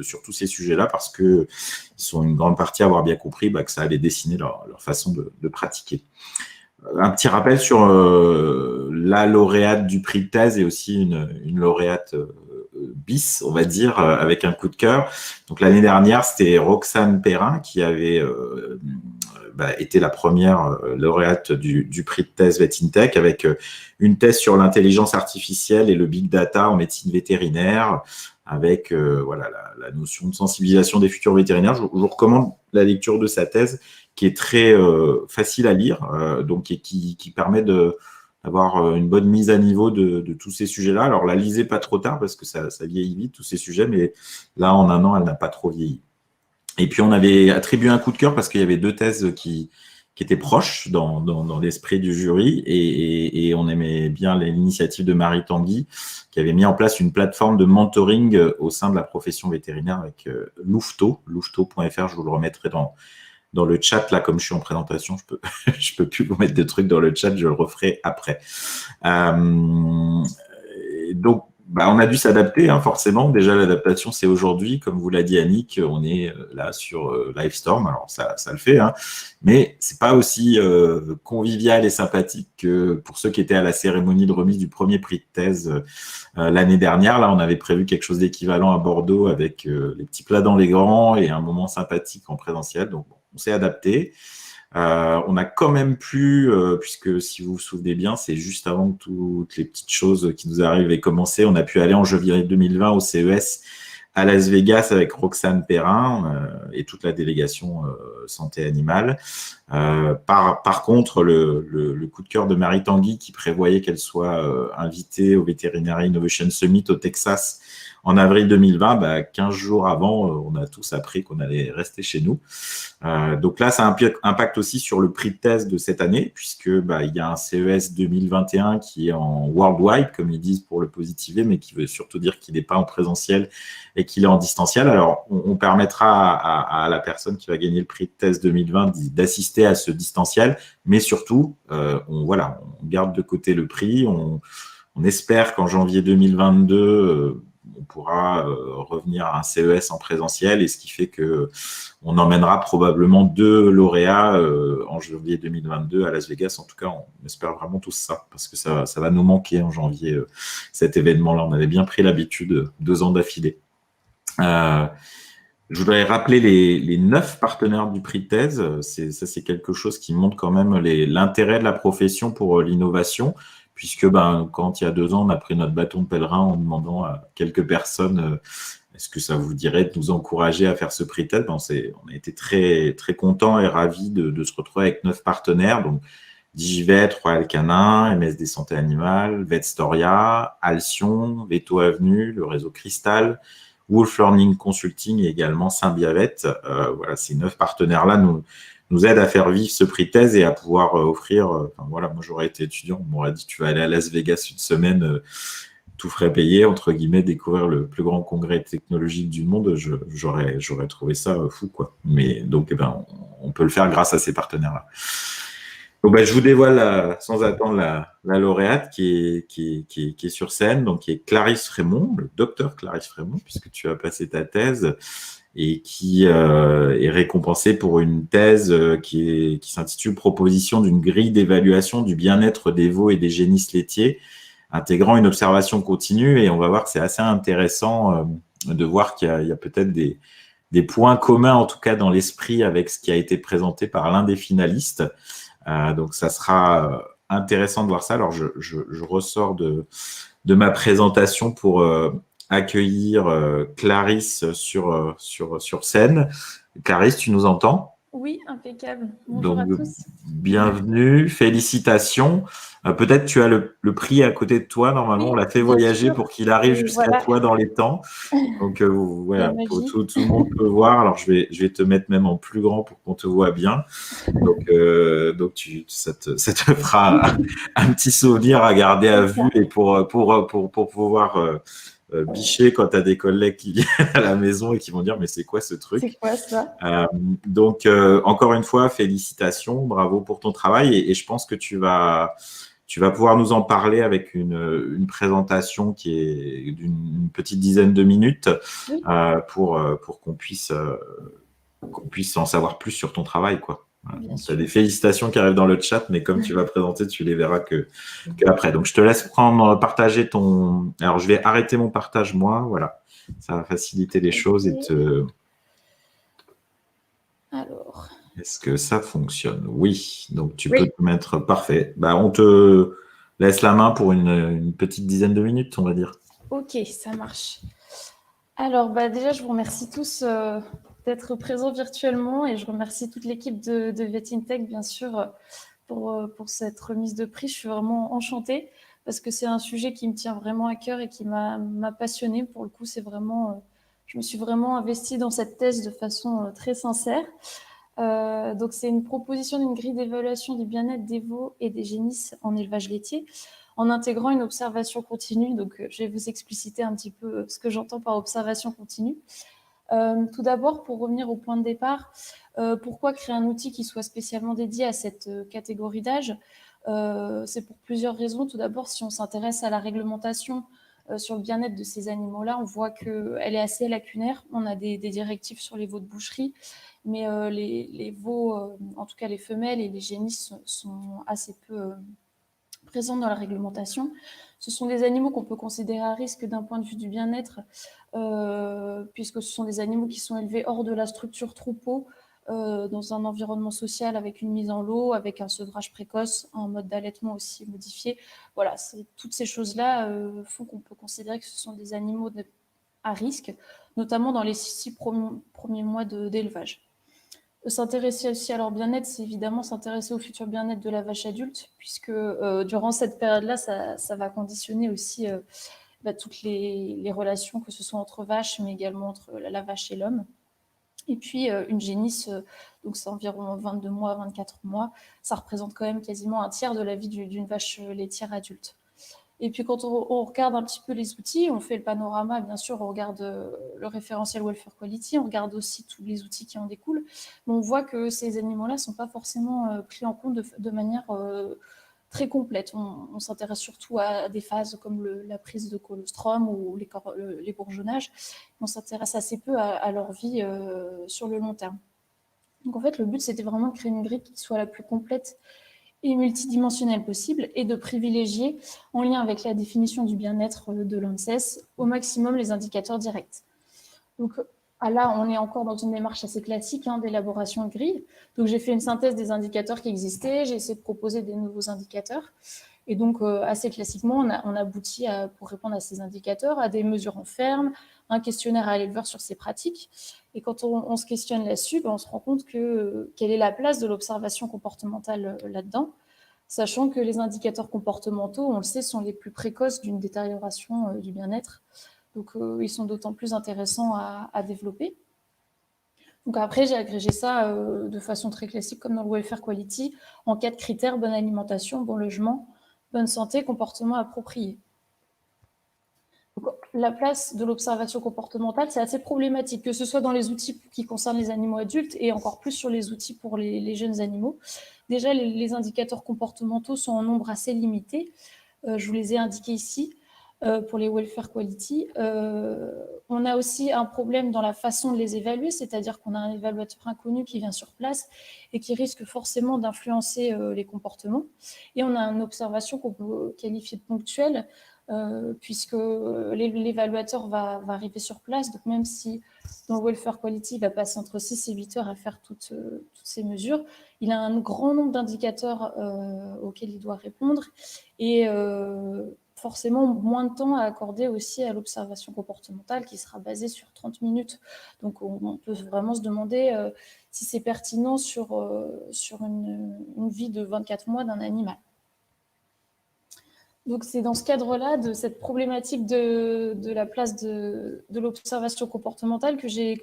sur tous ces sujets-là parce qu'ils sont une grande partie à avoir bien compris que ça allait dessiner leur façon de pratiquer. Un petit rappel sur la lauréate du prix de thèse et aussi une lauréate bis, on va dire, avec un coup de cœur. Donc l'année dernière, c'était Roxane Perrin qui avait été la première lauréate du prix de thèse VetInTech avec une thèse sur l'intelligence artificielle et le big data en médecine vétérinaire avec la notion de sensibilisation des futurs vétérinaires. Je vous recommande la lecture de sa thèse qui est très facile à lire donc, et qui permet d'avoir une bonne mise à niveau de tous ces sujets-là. Alors, la lisez pas trop tard parce que ça vieillit vite, tous ces sujets, mais là, en un an, elle n'a pas trop vieilli. Et puis, on avait attribué un coup de cœur parce qu'il y avait 2 thèses qui étaient proches dans l'esprit du jury et on aimait bien l'initiative de Marie Tanguy qui avait mis en place une plateforme de mentoring au sein de la profession vétérinaire avec Louveteau, louveteau.fr, je vous le remettrai dans le chat, là, comme je suis en présentation, je peux plus vous mettre de trucs dans le chat, je le referai après. Donc, on a dû s'adapter, forcément. Déjà, l'adaptation, c'est aujourd'hui. Comme vous l'a dit Annick, on est là sur Livestorm. Alors, ça le fait, mais c'est pas aussi convivial et sympathique que pour ceux qui étaient à la cérémonie de remise du premier prix de thèse l'année dernière. Là, on avait prévu quelque chose d'équivalent à Bordeaux avec les petits plats dans les grands et un moment sympathique en présentiel. Donc, on s'est adapté. On a quand même pu, puisque si vous vous souvenez bien, c'est juste avant que toutes les petites choses qui nous arrivent aient commencé, on a pu aller en janvier 2020 au CES à Las Vegas avec Roxane Perrin et toute la délégation santé animale. Par contre, le coup de cœur de Marie Tanguy qui prévoyait qu'elle soit invitée au Veterinary Innovation Summit au Texas en avril 2020, 15 jours avant, on a tous appris qu'on allait rester chez nous. Donc là, ça impacte aussi sur le prix de thèse de cette année, puisque il y a un CES 2021 qui est en worldwide, comme ils disent pour le positiver, mais qui veut surtout dire qu'il n'est pas en présentiel et qu'il est en distanciel. Alors, on permettra à la personne qui va gagner le prix de thèse 2020 d'assister à ce distanciel, mais surtout, on garde de côté le prix. On espère qu'en janvier 2022, on pourra revenir à un CES en présentiel, et ce qui fait qu'on emmènera probablement 2 lauréats en janvier 2022 à Las Vegas. En tout cas, on espère vraiment tous ça, parce que ça va nous manquer en janvier, cet événement-là. On avait bien pris l'habitude 2 ans d'affilée. Je voudrais rappeler les 9 partenaires du prix de thèse. C'est quelque chose qui montre quand même l'intérêt de la profession pour l'innovation, puisque quand il y a 2 ans, on a pris notre bâton de pèlerin en demandant à quelques personnes est-ce que ça vous dirait de nous encourager à faire ce prix de thèse. On a été très, très contents et ravis de se retrouver avec 9 partenaires, donc Digivet, Royal Canin, MSD Santé Animale, Vetstoria, Alcyon, Veto Avenue, le réseau Cristal, Wolf Learning Consulting et également Symbiavet. Ces 9 partenaires-là nous aident à faire vivre ce prix de thèse et à pouvoir offrir. Moi, j'aurais été étudiant, on m'aurait dit tu vas aller à Las Vegas une semaine, tout frais payé, entre guillemets, découvrir le plus grand congrès technologique du monde. J'aurais trouvé ça fou, quoi. Mais donc, on peut le faire grâce à ces partenaires-là. Donc, je vous dévoile sans attendre la lauréate qui est sur scène, donc qui est Clarisse Frémont, le docteur Clarisse Frémont, puisque tu as passé ta thèse, et qui est récompensée pour une thèse qui s'intitule « Proposition d'une grille d'évaluation du bien-être des veaux et des génisses laitiers, intégrant une observation continue ». Et on va voir que c'est assez intéressant de voir qu'il y a peut-être des points communs, en tout cas dans l'esprit, avec ce qui a été présenté par l'un des finalistes. Donc, ça sera intéressant de voir ça. Alors, je ressors de ma présentation pour accueillir Clarisse sur scène. Clarisse, tu nous entends? Oui, impeccable. Bonjour à tous. Bienvenue, félicitations. Peut-être tu as le prix à côté de toi. Normalement, oui, on l'a fait voyager pour qu'il arrive jusqu'à toi dans les temps. Donc, tout le monde peut voir. Alors, je vais te mettre même en plus grand pour qu'on te voit bien. Donc ça te fera un petit souvenir à garder à vue et pour pouvoir bicher quand tu as des collègues qui viennent à la maison et qui vont dire mais c'est quoi ce truc? C'est quoi ça? Donc, encore une fois, félicitations, bravo pour ton travail et je pense que tu vas pouvoir nous en parler avec une présentation qui est d'une petite dizaine de minutes pour qu'on puisse en savoir plus sur ton travail, quoi. Tu as des félicitations qui arrivent dans le chat, mais comme tu vas présenter, tu les verras que après. Donc, je te laisse partager ton… Alors, je vais arrêter mon partage, moi. Voilà. Ça va faciliter les choses et te… Alors… Est-ce que ça fonctionne? Oui. Donc, tu peux te mettre… Parfait. On te laisse la main pour une petite dizaine de minutes, on va dire. Ok, ça marche. Alors, déjà, je vous remercie tous d'être présents virtuellement et je remercie toute l'équipe de VetInTech, bien sûr, pour cette remise de prix. Je suis vraiment enchantée parce que c'est un sujet qui me tient vraiment à cœur et qui m'a passionnée. Pour le coup, c'est vraiment… je me suis vraiment investie dans cette thèse de façon très sincère. Donc, c'est une proposition d'une grille d'évaluation du bien-être des veaux et des génisses en élevage laitier en intégrant une observation continue. Donc, je vais vous expliciter un petit peu ce que j'entends par observation continue. Tout d'abord, pour revenir au point de départ, pourquoi créer un outil qui soit spécialement dédié à cette catégorie d'âge? C'est pour plusieurs raisons. Tout d'abord, si on s'intéresse à la réglementation sur le bien-être de ces animaux-là, on voit qu'elle est assez lacunaire. On a des directives sur les veaux de boucherie, mais les veaux, en tout cas les femelles et les génisses, sont assez peu présentes dans la réglementation. Ce sont des animaux qu'on peut considérer à risque d'un point de vue du bien-être, puisque ce sont des animaux qui sont élevés hors de la structure troupeau, dans un environnement social avec une mise en lot, avec un sevrage précoce, un mode d'allaitement aussi modifié. Voilà, toutes ces choses-là font qu'on peut considérer que ce sont des animaux à risque, notamment dans les 6 premiers mois d'élevage. S'intéresser aussi à leur bien-être, c'est évidemment s'intéresser au futur bien-être de la vache adulte, puisque durant cette période-là, ça va conditionner aussi toutes les relations, que ce soit entre vaches, mais également entre la vache et l'homme. Et puis, une génisse, donc c'est environ 22 mois, 24 mois, ça représente quand même quasiment un tiers de la vie d'une vache laitière adulte. Et puis, quand on regarde un petit peu les outils, on fait le panorama, bien sûr, on regarde le référentiel Welfare Quality, on regarde aussi tous les outils qui en découlent, mais on voit que ces animaux-là ne sont pas forcément pris en compte de manière très complète. On s'intéresse surtout à des phases comme la prise de colostrum ou les bourgeonnages. On s'intéresse assez peu à leur vie sur le long terme. Donc, en fait, le but, c'était vraiment de créer une grille qui soit la plus complète et multidimensionnelle possible et de privilégier, en lien avec la définition du bien-être de l'ANSES, au maximum les indicateurs directs. Donc là, on est encore dans une démarche assez classique d'élaboration de grille. Donc j'ai fait une synthèse des indicateurs qui existaient, j'ai essayé de proposer des nouveaux indicateurs. Et donc assez classiquement, on aboutit pour répondre à ces indicateurs à des mesures en ferme, un questionnaire à l'éleveur sur ses pratiques. Et quand on se questionne là-dessus, on se rend compte quelle est la place de l'observation comportementale là-dedans, sachant que les indicateurs comportementaux, on le sait, sont les plus précoces d'une détérioration du bien-être. Donc, ils sont d'autant plus intéressants à développer. Donc après, j'ai agrégé ça de façon très classique, comme dans le Welfare Quality, en 4 critères: bonne alimentation, bon logement, bonne santé, comportement approprié. Donc, la place de l'observation comportementale, c'est assez problématique, que ce soit dans les outils qui concernent les animaux adultes et encore plus sur les outils pour les jeunes animaux. Déjà, les indicateurs comportementaux sont en nombre assez limité. Je vous les ai indiqués ici. Pour les Welfare Quality. On a aussi un problème dans la façon de les évaluer, c'est-à-dire qu'on a un évaluateur inconnu qui vient sur place et qui risque forcément d'influencer les comportements. Et on a une observation qu'on peut qualifier de ponctuelle, puisque l'évaluateur va arriver sur place. Donc même si dans le Welfare Quality, il va passer entre 6 et 8 heures à faire toutes ces mesures, il a un grand nombre d'indicateurs auxquels il doit répondre et forcément moins de temps à accorder aussi à l'observation comportementale qui sera basée sur 30 minutes. Donc on peut vraiment se demander si c'est pertinent sur une vie de 24 mois d'un animal. Donc c'est dans ce cadre-là, de cette problématique de la place de l'observation comportementale, que j'ai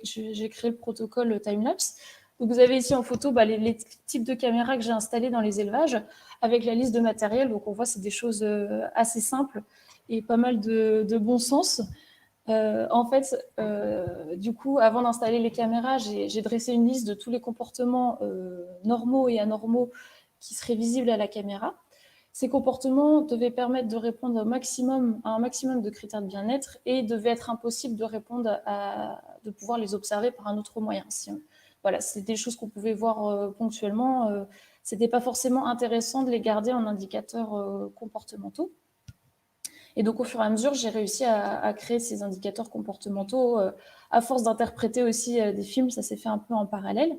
créé le protocole Timelapse. Donc vous avez ici en photo les types de caméras que j'ai installées dans les élevages, avec la liste de matériel. Donc on voit, c'est des choses assez simples et pas mal de bon sens. En fait, du coup, avant d'installer les caméras, j'ai dressé une liste de tous les comportements normaux et anormaux qui seraient visibles à la caméra. Ces comportements devaient permettre de répondre à un maximum de critères de bien-être et devaient être impossible de répondre de pouvoir les observer par un autre moyen. Voilà, c'est des choses qu'on pouvait voir ponctuellement. C'était pas forcément intéressant de les garder en indicateurs comportementaux. Et donc, au fur et à mesure, j'ai réussi à créer ces indicateurs comportementaux à force d'interpréter aussi des films. Ça s'est fait un peu en parallèle.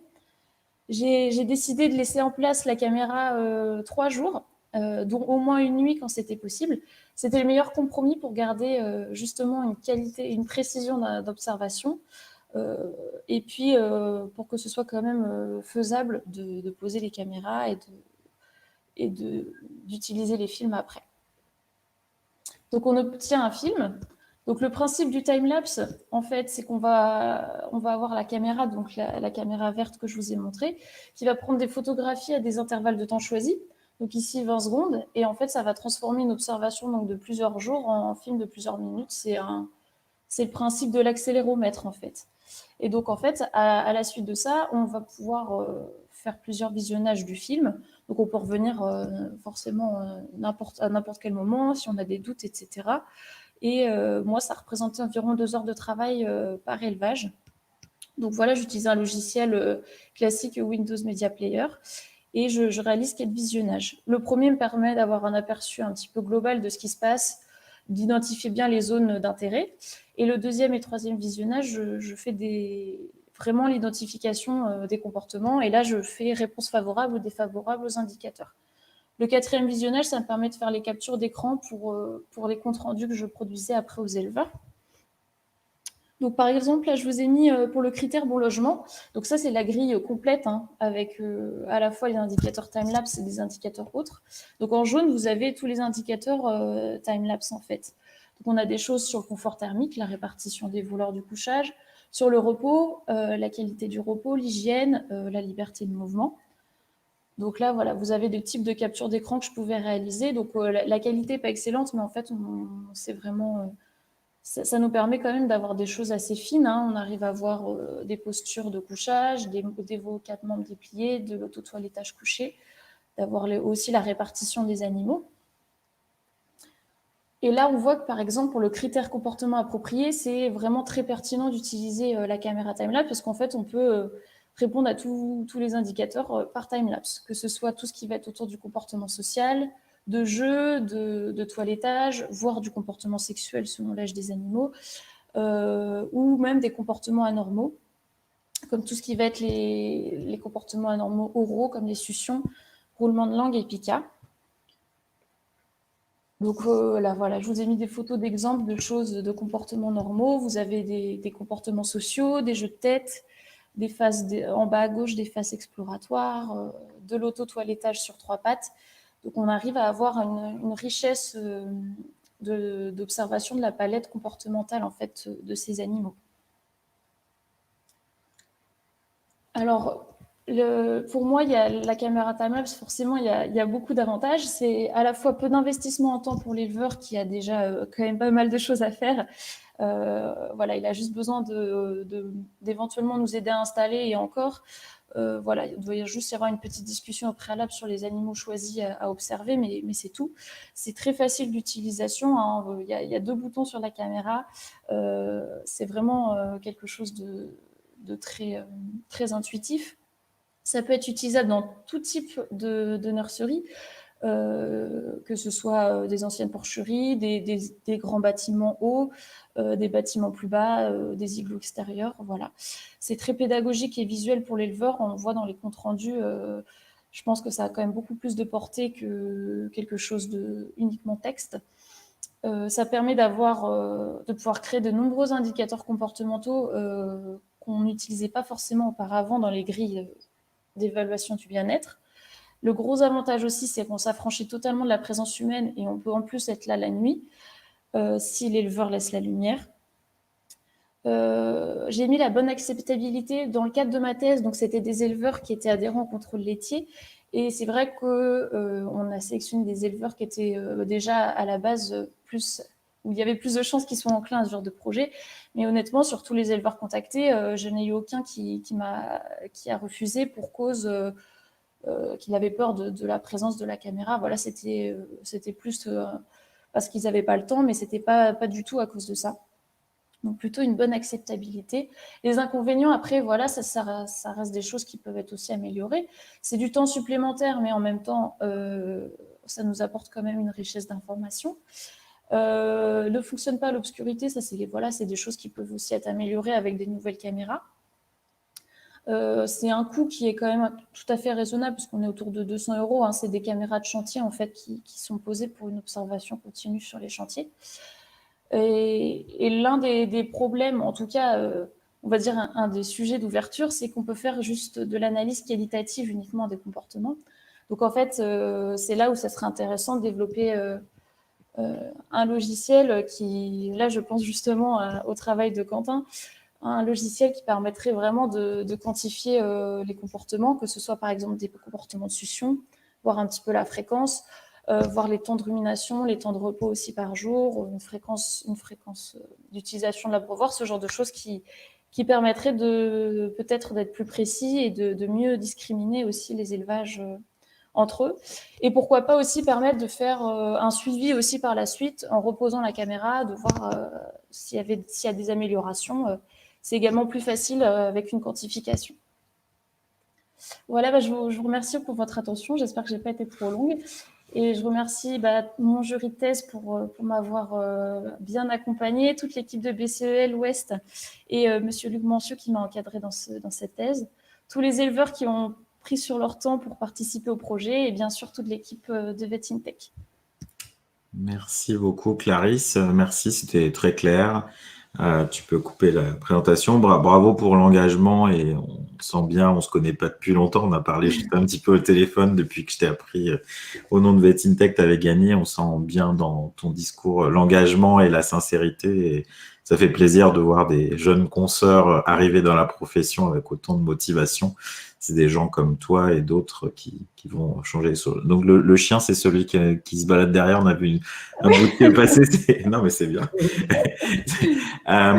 J'ai décidé de laisser en place la caméra 3 jours, dont au moins une nuit quand c'était possible. C'était le meilleur compromis pour garder justement une qualité, une précision d'observation. Et puis, pour que ce soit quand même faisable de poser les caméras et d'utiliser les films après. Donc, on obtient un film. Donc, le principe du time-lapse, en fait, c'est qu'on va avoir la caméra, donc la caméra verte que je vous ai montrée, qui va prendre des photographies à des intervalles de temps choisis. Donc, ici, 20 secondes. Et en fait, ça va transformer une observation donc, de plusieurs jours en film de plusieurs minutes. C'est le principe de l'accéléromètre, en fait. Et donc, en fait, à la suite de ça, on va pouvoir faire plusieurs visionnages du film. Donc, on peut revenir forcément à n'importe quel moment, si on a des doutes, etc. Et moi, ça représentait environ 2 heures de travail par élevage. Donc voilà, j'utilise un logiciel classique Windows Media Player et je réalise 4 visionnages. Le premier me permet d'avoir un aperçu un petit peu global de ce qui se passe, d'identifier bien les zones d'intérêt. Et le deuxième et troisième visionnage, je fais vraiment l'identification des comportements. Et là, je fais réponse favorable ou défavorable aux indicateurs. Le quatrième visionnage, ça me permet de faire les captures d'écran pour les comptes rendus que je produisais après aux éleveurs. Donc, par exemple, là, je vous ai mis pour le critère bon logement. Donc, ça, c'est la grille complète avec à la fois les indicateurs time-lapse et des indicateurs autres. Donc, en jaune, vous avez tous les indicateurs time-lapse, en fait. Donc, on a des choses sur le confort thermique, la répartition des voleurs du couchage, sur le repos, la qualité du repos, l'hygiène, la liberté de mouvement. Donc là, voilà, vous avez des types de captures d'écran que je pouvais réaliser. Donc la qualité n'est pas excellente, mais en fait, c'est vraiment, ça nous permet quand même d'avoir des choses assez fines. On arrive à voir des postures de couchage, des veaux 4 membres dépliés, de l'auto-toilettage couché, d'avoir aussi la répartition des animaux. Et là, on voit que, par exemple, pour le critère comportement approprié, c'est vraiment très pertinent d'utiliser la caméra time-lapse parce qu'en fait, on peut répondre à tous les indicateurs par time-lapse, que ce soit tout ce qui va être autour du comportement social, de jeu, de toilettage, voire du comportement sexuel selon l'âge des animaux, ou même des comportements anormaux, comme tout ce qui va être les comportements anormaux oraux, comme les suctions, roulement de langue et pica. Donc là, voilà, je vous ai mis des photos d'exemples de choses, de comportements normaux. Vous avez des comportements sociaux, des jeux de tête, des phases en bas à gauche, des phases exploratoires, de l'auto-toilettage sur 3 pattes. Donc on arrive à avoir une richesse d'observation de la palette comportementale en fait de ces animaux. Alors, pour moi, il y a la caméra time-lapse, forcément, il y a beaucoup d'avantages. C'est à la fois peu d'investissement en temps pour l'éleveur qui a déjà quand même pas mal de choses à faire. Voilà, il a juste besoin d'éventuellement nous aider à installer et encore. Voilà, il doit juste y avoir une petite discussion au préalable sur les animaux choisis à observer, mais c'est tout. C'est très facile d'utilisation. Il y a 2 boutons sur la caméra. C'est vraiment quelque chose de très intuitif. Ça peut être utilisable dans tout type de nurserie, que ce soit des anciennes porcheries, des grands bâtiments hauts, des bâtiments plus bas, des igloos extérieurs. Voilà. C'est très pédagogique et visuel pour l'éleveur. On le voit dans les comptes rendus. Je pense que ça a quand même beaucoup plus de portée que quelque chose de uniquement texte. Ça permet de pouvoir créer de nombreux indicateurs comportementaux qu'on n'utilisait pas forcément auparavant dans les grilles d'évaluation du bien-être. Le gros avantage aussi, c'est qu'on s'affranchit totalement de la présence humaine et on peut en plus être là la nuit si l'éleveur laisse la lumière. J'ai mis la bonne acceptabilité dans le cadre de ma thèse, donc c'était des éleveurs qui étaient adhérents au contrôle laitier. Et c'est vrai qu'on a sélectionné des éleveurs qui étaient déjà à la base plus où il y avait plus de chances qu'ils soient enclins à ce genre de projet. Mais honnêtement, sur tous les éleveurs contactés, je n'ai eu aucun qui a refusé pour cause qu'il avait peur de la présence de la caméra. Voilà, c'était plus parce qu'ils n'avaient pas le temps, mais ce n'était pas du tout à cause de ça. Donc plutôt une bonne acceptabilité. Les inconvénients, après, voilà, ça reste des choses qui peuvent être aussi améliorées. C'est du temps supplémentaire, mais en même temps, ça nous apporte quand même une richesse d'informations. Ne fonctionne pas à l'obscurité, ça c'est des choses qui peuvent aussi être améliorées avec des nouvelles caméras. C'est un coût qui est quand même tout à fait raisonnable puisqu'on est autour de 200 €. Hein. C'est des caméras de chantier en fait qui sont posées pour une observation continue sur les chantiers. Et l'un des problèmes, en tout cas, on va dire un des sujets d'ouverture, c'est qu'on peut faire juste de l'analyse qualitative uniquement des comportements. Donc en fait, c'est là où ça serait intéressant de développer un logiciel qui, là je pense justement au travail de Quentin, un logiciel qui permettrait vraiment de quantifier les comportements, que ce soit par exemple des comportements de succion, voir un petit peu la fréquence, voir les temps de rumination, les temps de repos aussi par jour, une fréquence d'utilisation de l'abreuvoir, ce genre de choses qui permettraient peut-être d'être plus précis et de mieux discriminer aussi les élevages entre eux. Et pourquoi pas aussi permettre de faire un suivi aussi par la suite en reposant la caméra, de voir s'il y a des améliorations. C'est également plus facile avec une quantification. Voilà, je vous remercie pour votre attention. J'espère que je n'ai pas été trop longue. Et je remercie mon jury de thèse pour m'avoir bien accompagnée, toute l'équipe de BCEL Ouest et M. Luc Mancieux qui m'a encadré dans cette thèse, tous les éleveurs qui ont pris sur leur temps pour participer au projet et bien sûr toute l'équipe de VetInTech. Merci beaucoup Clarisse, merci, c'était très clair. Tu peux couper la présentation. Bravo pour l'engagement et on sent bien, on se connaît pas depuis longtemps, on a parlé juste un petit peu au téléphone depuis que je t'ai appris au nom de VetInTech, tu avais gagné, on sent bien dans ton discours l'engagement et la sincérité et ça fait plaisir de voir des jeunes consoeurs arriver dans la profession avec autant de motivation. C'est des gens comme toi et d'autres qui vont changer les choses. Donc, le chien, c'est celui qui se balade derrière. On a vu un bout de pied passer. Non, mais c'est bien.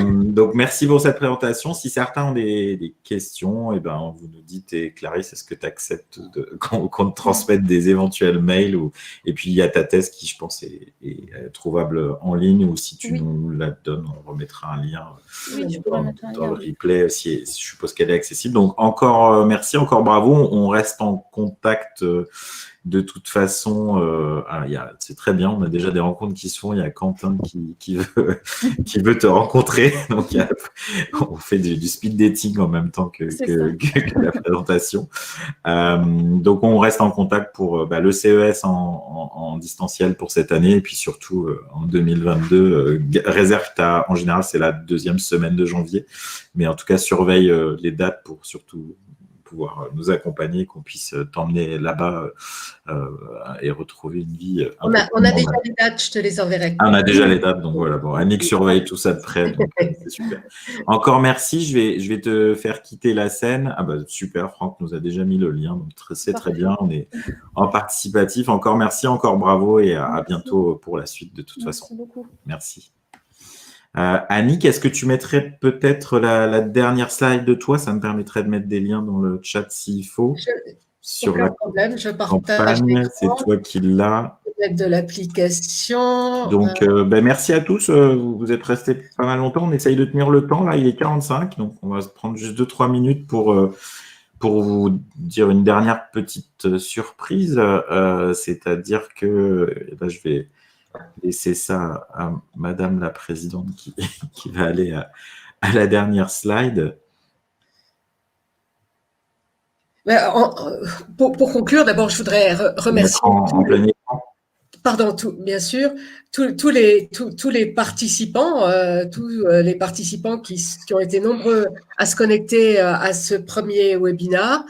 Donc, merci pour cette présentation. Si certains ont des questions, eh ben, vous nous dites, et Clarisse, est-ce que tu acceptes qu'on te transmette des éventuels mails et puis, il y a ta thèse qui, je pense, est trouvable en ligne ou si tu nous la donnes, on remettra un lien dans le replay. Je suppose qu'elle est accessible. Donc, encore merci. Encore bravo, on reste en contact de toute façon. C'est très bien, on a déjà des rencontres qui se font. Il y a Quentin qui veut te rencontrer. Donc, on fait du speed dating en même temps que la présentation. Donc, on reste en contact pour le CES en distanciel pour cette année et puis surtout en 2022. Réserve, en général, c'est la deuxième semaine de janvier. Mais en tout cas, surveille les dates pour surtout pouvoir nous accompagner, qu'on puisse t'emmener là-bas et retrouver une vie. On a déjà les dates, je te les enverrai. On a déjà les dates, donc voilà. Bon, Annick surveille tout ça de près, donc c'est super. Encore merci, je vais te faire quitter la scène. Ah bah super, Franck nous a déjà mis le lien, donc c'est très bien. On est en participatif. Encore merci, encore bravo et à bientôt pour la suite de toute façon. Merci beaucoup. Merci. Annick, est-ce que tu mettrais peut-être la dernière slide de toi? Ça me permettrait de mettre des liens dans le chat s'il faut. Sur aucun problème, je partage. C'est toi qui l'as. De l'application. Donc, merci à tous. Vous êtes restés pas mal longtemps. On essaye de tenir le temps. Là, il est 45. Donc, on va se prendre juste 2-3 minutes pour vous dire une dernière petite surprise. C'est-à-dire que je vais laisser ça à Madame la Présidente qui va aller à la dernière slide. Pour conclure, d'abord, je voudrais remercier pardon, bien sûr, tous les participants, les participants qui ont été nombreux à se connecter à ce premier webinaire.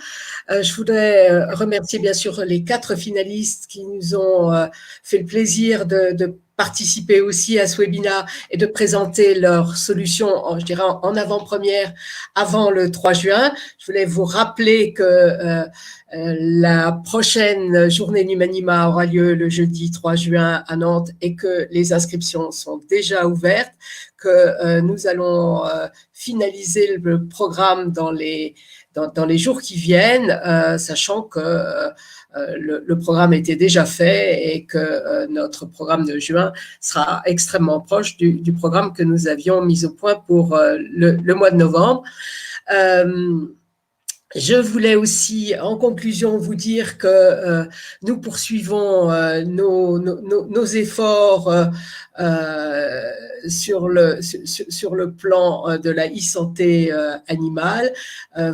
Je voudrais remercier bien sûr les 4 finalistes qui nous ont fait le plaisir de participer aussi à ce webinaire et de présenter leurs solutions, je dirais, en avant-première avant le 3 juin. Je voulais vous rappeler que la prochaine journée Numanima aura lieu le jeudi 3 juin à Nantes et que les inscriptions sont déjà ouvertes, que nous allons finaliser le programme dans les jours qui viennent, sachant que le programme était déjà fait et que notre programme de juin sera extrêmement proche du programme que nous avions mis au point pour le mois de novembre. Je voulais aussi, en conclusion, vous dire que nous poursuivons nos efforts sur le plan de la e-santé animale.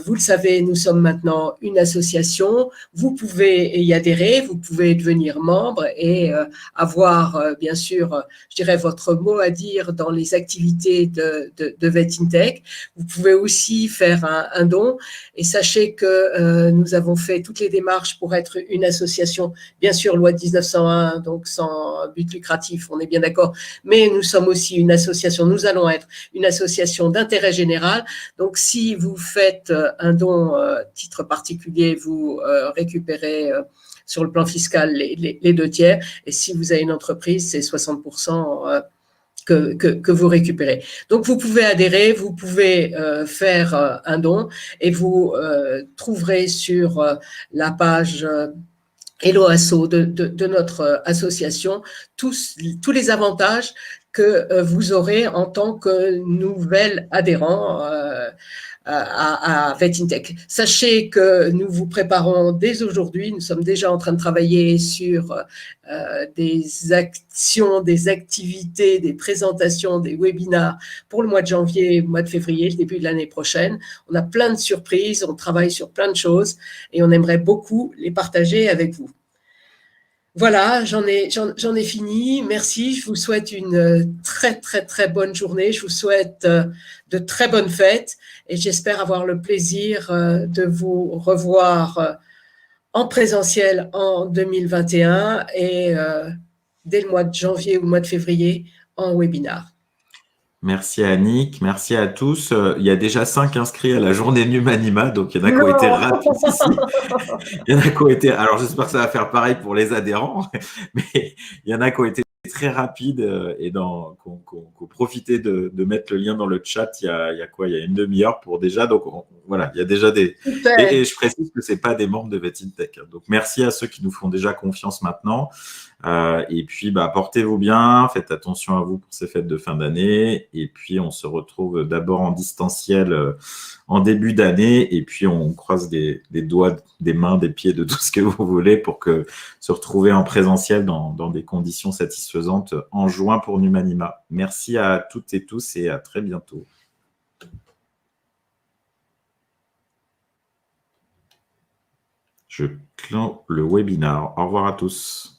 Vous le savez, nous sommes maintenant une association. Vous pouvez y adhérer, vous pouvez devenir membre et avoir, bien sûr, je dirais, votre mot à dire dans les activités de VetInTech. Vous pouvez aussi faire un don. Et sachez que nous avons fait toutes les démarches pour être une association, bien sûr, loi de 1901, donc sans but lucratif, on est bien d'accord, mais nous sommes aussi une association, nous allons être une association d'intérêt général. Donc, si vous faites un don titre particulier, vous récupérez sur le plan fiscal les 2 tiers. Et si vous avez une entreprise, c'est 60% que vous récupérez. Donc, vous pouvez adhérer, vous pouvez faire un don et vous trouverez sur la page Hello Asso de notre association tous les avantages que vous aurez en tant que nouvel adhérent à VetInTech. Sachez que nous vous préparons dès aujourd'hui, nous sommes déjà en train de travailler sur des actions, des activités, des présentations, des webinars pour le mois de janvier, le mois de février, le début de l'année prochaine. On a plein de surprises, on travaille sur plein de choses et on aimerait beaucoup les partager avec vous. Voilà, j'en ai fini. Merci. Je vous souhaite une très, très, très bonne journée. Je vous souhaite de très bonnes fêtes et j'espère avoir le plaisir de vous revoir en présentiel en 2021 et dès le mois de janvier ou le mois de février en webinar. Merci Annick, merci à tous. Il y a déjà 5 inscrits à la journée Numanima, donc il y en a qui ont été rapides ici. Il y en a qui ont été. Alors j'espère que ça va faire pareil pour les adhérents, mais il y en a qui ont été très rapides et qui ont profité de mettre le lien dans le chat il y a quoi? Il y a une demi-heure pour déjà. Donc voilà, il y a déjà des. Et je précise que c'est pas des membres de VetInTech. Donc merci à ceux qui nous font déjà confiance maintenant. Et puis, portez-vous bien, faites attention à vous pour ces fêtes de fin d'année. Et puis, on se retrouve d'abord en distanciel en début d'année. Et puis, on croise des doigts, des mains, des pieds, de tout ce que vous voulez pour que se retrouver en présentiel dans des conditions satisfaisantes en juin pour Numanima. Merci à toutes et tous et à très bientôt. Je clôt le webinaire. Au revoir à tous.